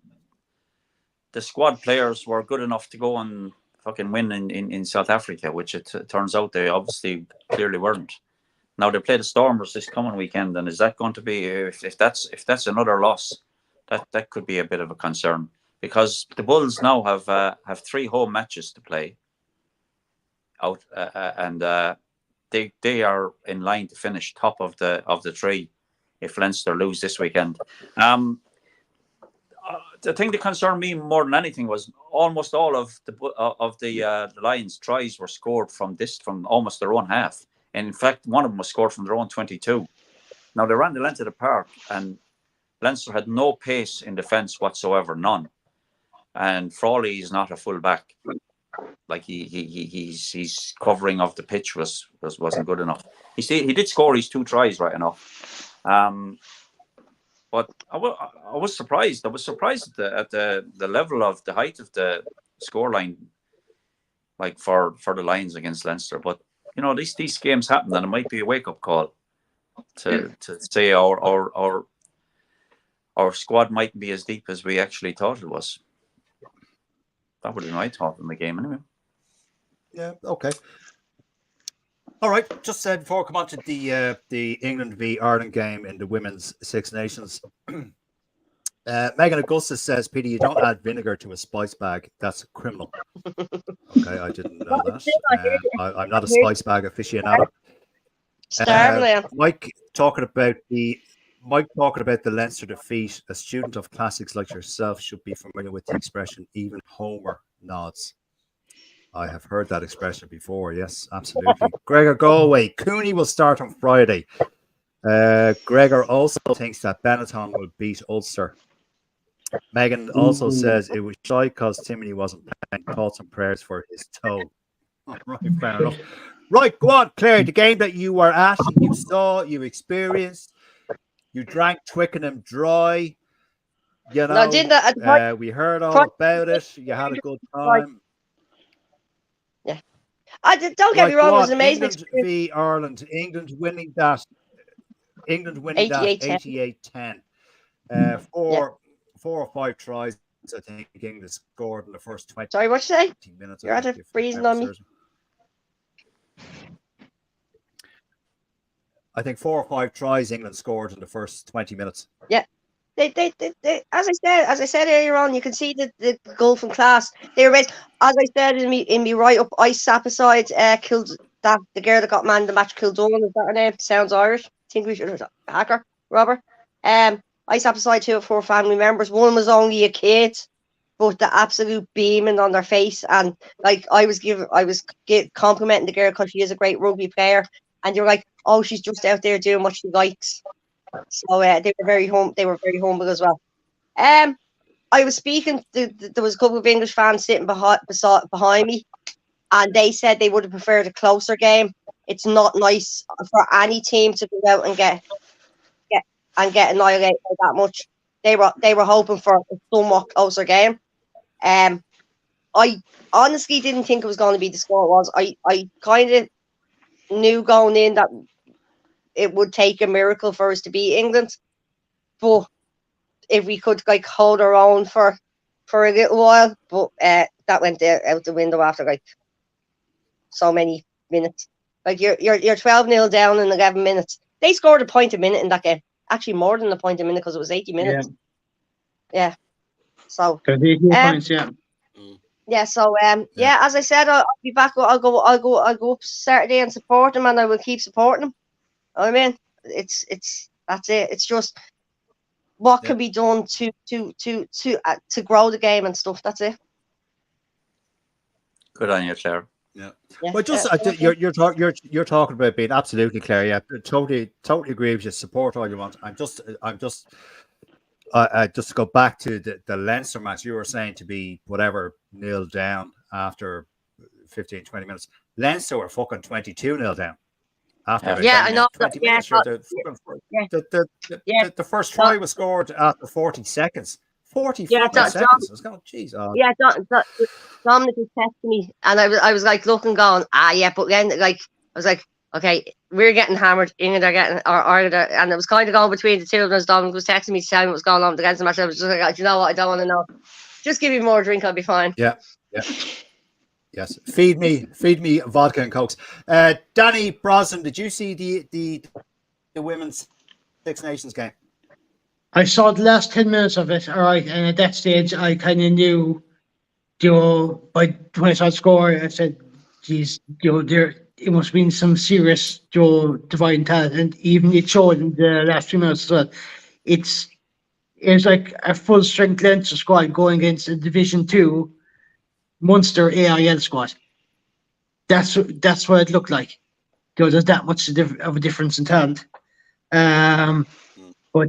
squad players were good enough to go and fucking win in South Africa, which it turns out they obviously clearly weren't. Now they play the Stormers this coming weekend, and is that going to be if that's another loss, that could be a bit of a concern, because the Bulls now have 3 home matches to play out, and they are in line to finish top of the 3 if Leinster lose this weekend. The thing that concerned me more than anything was almost all of the Lions' tries were scored from almost their own half. And in fact, one of them was scored from their own 22. Now, they ran the length of the park, and Leinster had no pace in defence whatsoever, none. And Frawley is not a full back. Like he's covering of the pitch wasn't good enough. He did score his 2 tries, right enough. But I was surprised. I was surprised at the level of the height of the scoreline, like for the Lions against Leinster. But you know, these games happen, and it might be a wake up call to say our squad mightn't be as deep as we actually thought it was. That would have been my thought in the game, anyway. Yeah. Okay. All right. Just before I come on to the England v Ireland game in the Women's Six Nations, Megan Augustus says, Peter, you don't add vinegar to a spice bag. That's criminal. Okay, I didn't know that. I'm not a spice bag aficionado. Mike talking about the Leinster defeat. A student of classics like yourself should be familiar with the expression "even Homer nods." I have heard that expression before. Yes, absolutely. Gregor Galway, Cooney will start on Friday. Gregor also thinks that Benetton will beat Ulster. Megan also says it was shy because Timothy wasn't playing. Thoughts and prayers for his toe. Right, fair enough. Right, go on, Claire. The game that you were at, you saw, you experienced, you drank Twickenham dry. You know, no, I did that. We heard all about it. You had a good time. Yeah, don't get me wrong. It was an amazing England v Ireland. England winning that 88-10. 4 or 5 tries, I think England scored in the first 20 Sorry, what you say? minutes. You're out of freezing on me. I think 4 or 5 tries England scored in the first 20 minutes. Yeah. They as I said earlier on, you can see the gulf in class. They were based, as I said in me right up, I sat beside killed that the girl that got man of the match, Kildone, is that her name? Sounds Irish. Think we should robber. I sat beside 2 or 4 family members. One was only a kid. but the absolute beaming on their face, and like I was complimenting the girl because she is a great rugby player, and you're like, oh, she's just out there doing what she likes. So they were very humble as well. I was speaking. There was a couple of English fans sitting behind me, and they said they would have preferred a closer game. It's not nice for any team to go out and get annihilated by that much. They were hoping for a somewhat closer game. I honestly didn't think it was going to be the score it was. I kind of knew going in that it would take a miracle for us to beat England, but if we could like hold our own for a little while, but that went out the window after like so many minutes. Like you're 12-0 down in 11 minutes. They scored a point a minute in that game. Actually, more than a point a minute because it was 80 minutes. Yeah. So. 38 points. Yeah. Yeah. So yeah. As I said, I'll be back. I'll go up Saturday and support them, and I will keep supporting them. I mean, it's that's it. It's just what can be done to grow the game and stuff. That's it. Good on you, Claire. Yeah. Well, just you're talking about being absolutely clear. Yeah, totally agree with you. Support all you want. I'm just to go back to the Leinster match. You were saying to be whatever 0 down after 15, 20 minutes. Leinster were fucking 22-0 down after. I know. 20 minutes. The first try was scored after 40 seconds. 40 seconds. I was going, geez. Dominic was texting me, and I was like looking, going, but then like I was like, okay, we're getting hammered, England are getting, or Ireland are, and it was kind of going between the two of us. Dominic was texting me to tell me what was going on against the match. I was just like, you know what, I don't want to know. Just give me more drink, I'll be fine. Yeah. Yes, feed me vodka and cokes. Danny Brosnan, did you see the women's Six Nations game? I saw the last 10 minutes of it, all right, and at that stage, I kind of knew, by when I saw the score, I said, geez, it must have been some serious, divine talent, and even it showed in the last 3 minutes as well. It's like a full-strength Leinster squad going against a Division 2 Munster AIL squad. That's what it looked like. There's that much of a difference in talent. But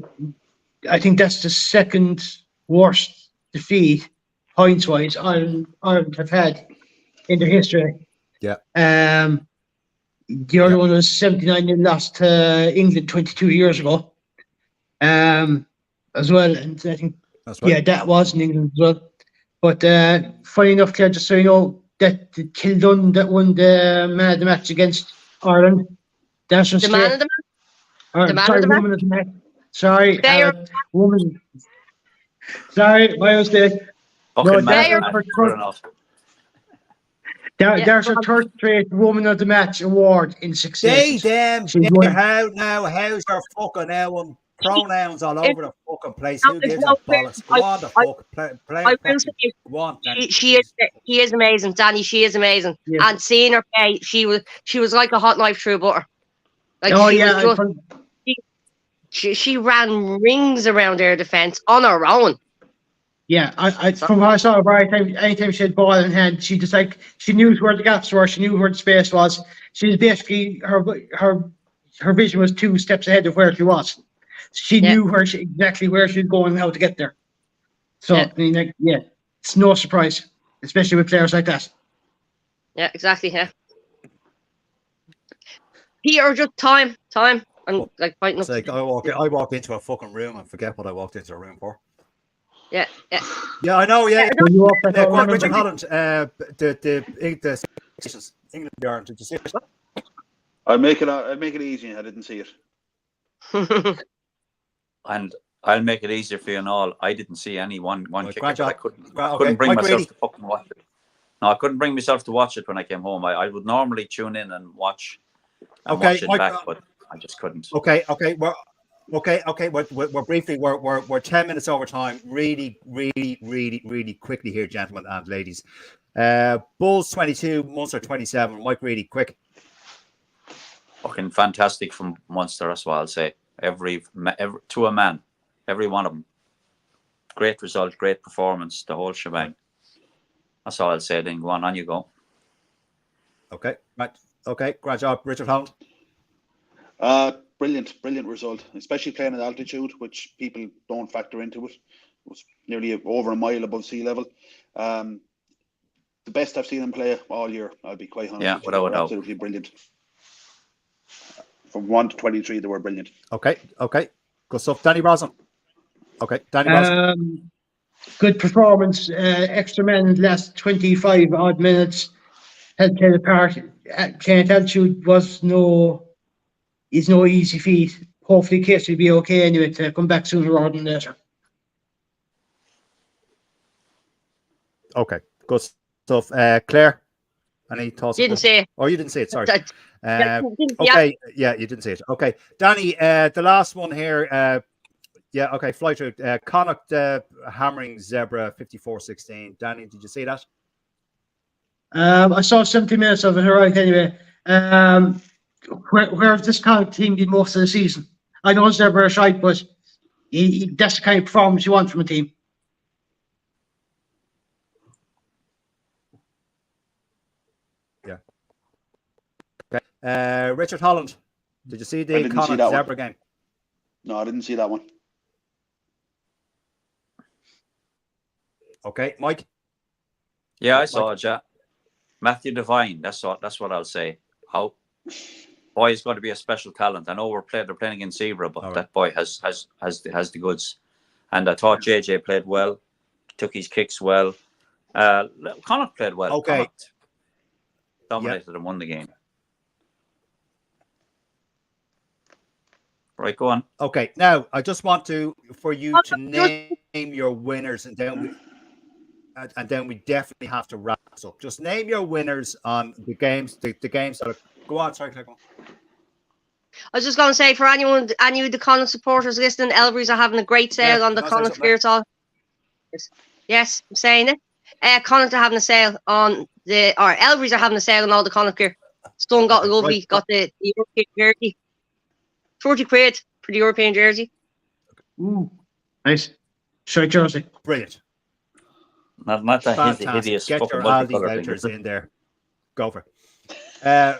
I think that's the second worst defeat, points-wise, Ireland have had in their history. Yeah. The other one was 79 and lost to England 22 years ago. As well, and I think that was in England as well. But funny enough, Claire, just so you know, that the Kildun that won the man of the match against Ireland. That's the man of the match. Woman of the match. Sorry, woman. Sorry, my mistake. There's her third straight Woman of the Match award in 6 days. How's your fucking now pronouns all over the fucking place? Who gives a bollocks? Go on the fuck. Play she is amazing, Danny. She is amazing. Yeah. And seeing her play, she was like a hot knife through butter. Like she ran rings around their defense on her own. Yeah, I from what I saw her, anytime she had ball in hand, she knew where the gaps were, she knew where the space was. She was basically her vision was 2 steps ahead of where she was. She knew exactly where she was going and how to get there. So I mean, it's no surprise, especially with players like that. Yeah, exactly. Yeah. Peter, just time, and like fighting. It's like I walk into a fucking room and forget what I walked into a room for. Yeah. Yeah, I know. Yeah. Richard Holland, the England Ireland. Did you see it? I'll make it easy. I didn't see it. And I'll make it easier for you and all. I didn't see any one kick. I couldn't bring Mike myself Grady. to fucking watch it. No, I couldn't bring myself to watch it when I came home. I would normally tune in and watch it back, but I just couldn't. Okay. We're briefly. We're 10 minutes over time. Really quickly here, gentlemen and ladies. Bulls 22, Munster 27. Mike Reedy, quick. Fucking fantastic from Munster, that's what I'll say. Every to a man, every one of them. great result, great performance, the whole shebang. That's all I'll say. Then go on you go. Okay, right. Okay, great job, Richard Holland. Brilliant result, especially playing at altitude, which people don't factor into it. It was nearly over a mile above sea level. The best I've seen him play all year, I'll be quite honest. Yeah, with you. without They were doubt. absolutely brilliant. From 1 to 23, they were brilliant. Okay, good stuff. Danny Brosnan. Okay, Danny Brosnan. Good performance. Extra men in the last 25 odd minutes had played a part. Playing at altitude is no easy feat. Hopefully, Case will be okay anyway to come back sooner rather than later. Okay, good stuff. Claire, any thoughts? Didn't see it. Oh, you didn't see it. Sorry. Didn't- Okay, yeah, you didn't see it. Okay, Danny, the last one here. Yeah, okay, fly through. Connacht hammering Zebra 54-16. Danny, did you see that? I saw 70 minutes of it, right, anyway. Where has this Connacht team been most of the season? I know it's never a shite, but that's the kind of performance you want from a team. Yeah. Okay. Richard Holland, did you see the didn't see Connacht that Zebra one. game? No, I didn't see that one. Okay, Mike. Yeah, I saw it. Yeah, Matthew Devine. That's what I'll say. How boy is going to be a special talent. I know they're playing against Zebra, but that boy has the goods. And I thought JJ played well, took his kicks well. Connacht played well. Okay. Connacht dominated and won the game. Right, go on. Okay, now I just want for you to name your winners, and then we definitely have to wrap this up. Just name your winners on the games. The games that go on. Sorry, Claire, go on. I was just going to say, for any of the Connacht supporters listening, Elbrys are having a great sale on the Connacht gear. Yes, I'm saying it. Connacht are having a sale on Elbrys are having a sale on all the Connacht gear. Stone got lovely, right. Got the European jersey. 40 quid for the European jersey. Ooh, nice. Short jersey. Brilliant. Not that hideous. Get your Aldi vouchers in there. Go for it. Right,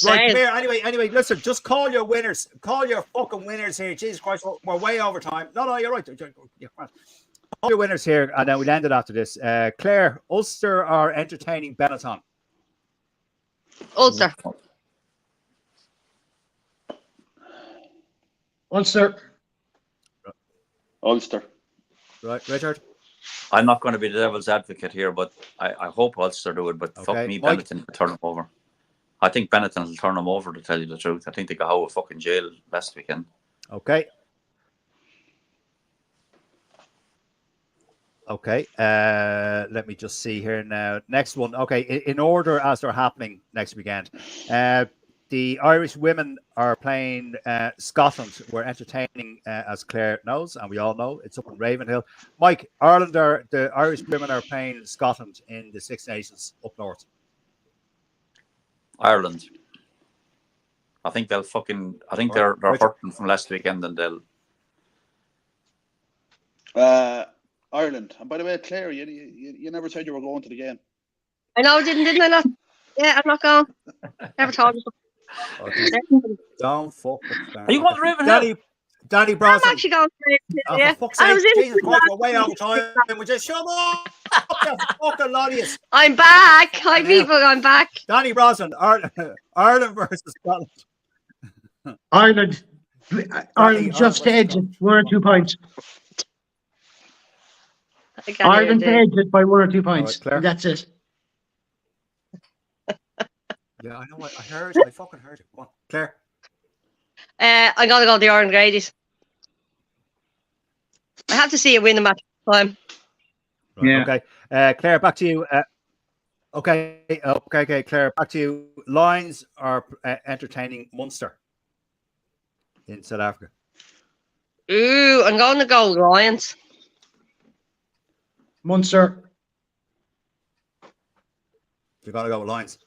come here. Anyway, listen, just call your winners. Call your fucking winners here. Jesus Christ, we're way over time. No, you're right. Call your winners here, and then we'll end it after this. Claire, Ulster are entertaining Benetton. Ulster. Right, Richard? I'm not going to be the devil's advocate here, but I hope Ulster do it, but fuck me, Mike. Benetton will turn them over. I think Benetton will turn them over, to tell you the truth. I think they got out of fucking jail last weekend. Okay. Let me just see here now. Next one. Okay, in order as they're happening next weekend. The Irish women are playing Scotland. We're entertaining, as Claire knows, and we all know, it's up in Ravenhill. Mike, the Irish women are playing Scotland in the Six Nations up north. Ireland. I think they're hurting from last weekend, and they'll. Ireland. And by the way, Claire, you never said you were going to the game. I know, didn't I not? Yeah, I'm not going. Never told you. Don't fuck with that. Are you going to Ravenhill? Danny Brosnan. I'm actually going to yeah. For fuck's sake, Jesus Christ, we're way out of time. We just shut up. Fucking lot of you. I'm back. Hi, people. I'm back. Danny Brosnan, Ireland versus Scotland. Ireland just to edge it, 1 or 2 points. Ireland to edge it by 1 or 2 points. Right, that's it. Yeah, I know. I fucking heard it. Go on, Claire. I gotta go the Ireland Gradies. I have to see it win the match time. Right, yeah. Okay. Claire, back to you. Okay, Claire, back to you. Lions are entertaining Munster in South Africa. Ooh, I'm going to go Lions. Munster. You're going to go with Lions.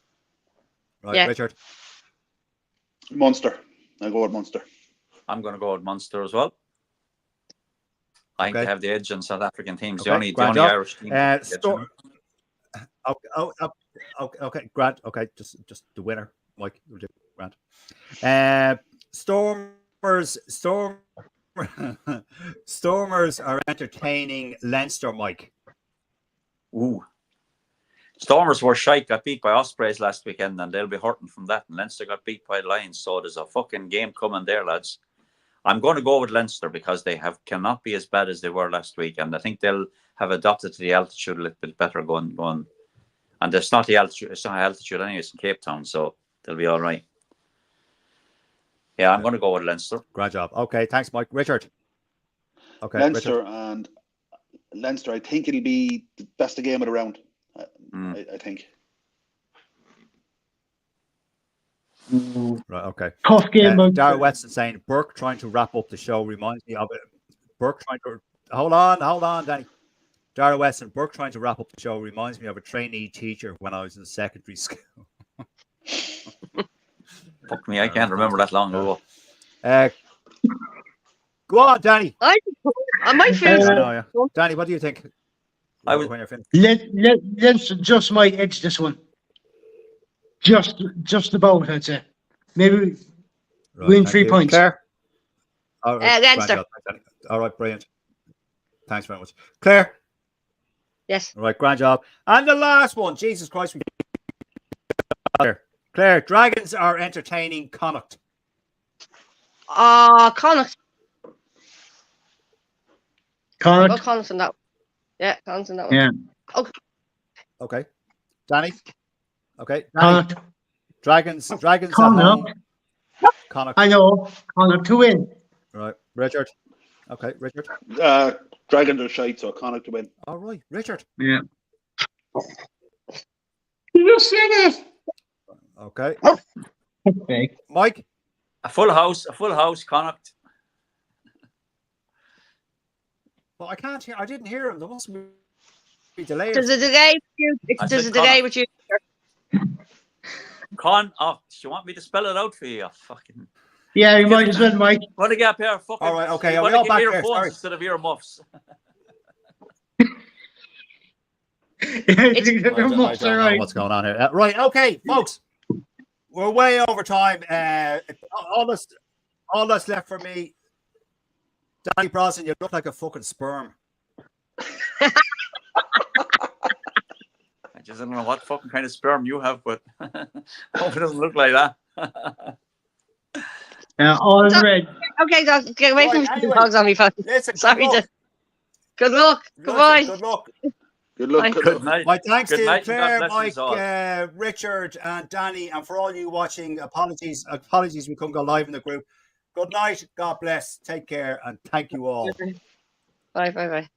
Right, yeah. Richard. Munster. I'll go with Munster. I'm going to go with Munster as well. I think they have the edge on South African teams. Okay, The only Irish team. Okay, Grant. Okay, just the winner, Mike. Grant. Stormers are entertaining Leinster, Mike. Ooh. Stormers were shite, got beat by Ospreys last weekend, and they'll be hurting from that. And Leinster got beat by Lions, so there's a fucking game coming there, lads. I'm going to go with Leinster because they cannot be as bad as they were last week, and I think they'll have adopted to the altitude a little bit better going. And it's not altitude anyway, it's in Cape Town, so they'll be all right. Yeah, I'm going to go with Leinster. Great job. Okay, thanks, Mike. Richard. Okay, Leinster. And Leinster, I think it'll be the best game of the round. I think. Right, okay. Tough game. Darrell Weston saying Burke trying to wrap up the show reminds me of it. Burke trying to hold on, Danny. Darrell Weston, Burke trying to wrap up the show reminds me of a trainee teacher when I was in secondary school. Fuck me, I can't remember that long ago. Go on, Danny. I might feel. Danny, what do you think? When you're finished. Leinster just might edge this one. Just about, I'd say. Maybe win 3 points. Claire? Leinster. All right, brilliant. Thanks very much. Claire? Yes. All right, grand job. And the last one, Jesus Christ. Claire, Dragons are entertaining Connacht. Connacht. Connacht. Oh, Connacht on that one. Yeah, Connacht on that one. Yeah. Okay. Danny? Okay. Connacht. Dragons at Connacht. home. Connacht. I know. Connacht to win. Right. Richard? Okay, Richard. Dragons are shite, so Connacht to win. All right, Richard. Yeah. You said it. Okay. Okay. Mike? A full house, Connacht. Well, I can't hear. I didn't hear him. There must be delay. There's a delay with you. There's a delay with you. Do you want me to spell it out for you? Fucking. Yeah, you might as well, Mike. Want to get a pair of fucking. All right, okay. Are we all back there? Sorry. Instead of earmuffs. I don't know what's going on here. Right, okay, folks. We're way over time. All that's left for me. Danny Brosnan, you look like a fucking sperm. I just don't know what fucking kind of sperm you have, but I hope it doesn't look like that. All red. Okay, Doc, get away from the dogs on me, phone. Listen, Sorry. Good luck. Goodbye. Good luck. Good luck. Good night. My thanks Good to night, Claire, and God bless Mike, us all. Richard, and Danny, and for all you watching. Apologies, we couldn't go live in the group. Good night. God bless. Take care, and thank you all. Bye.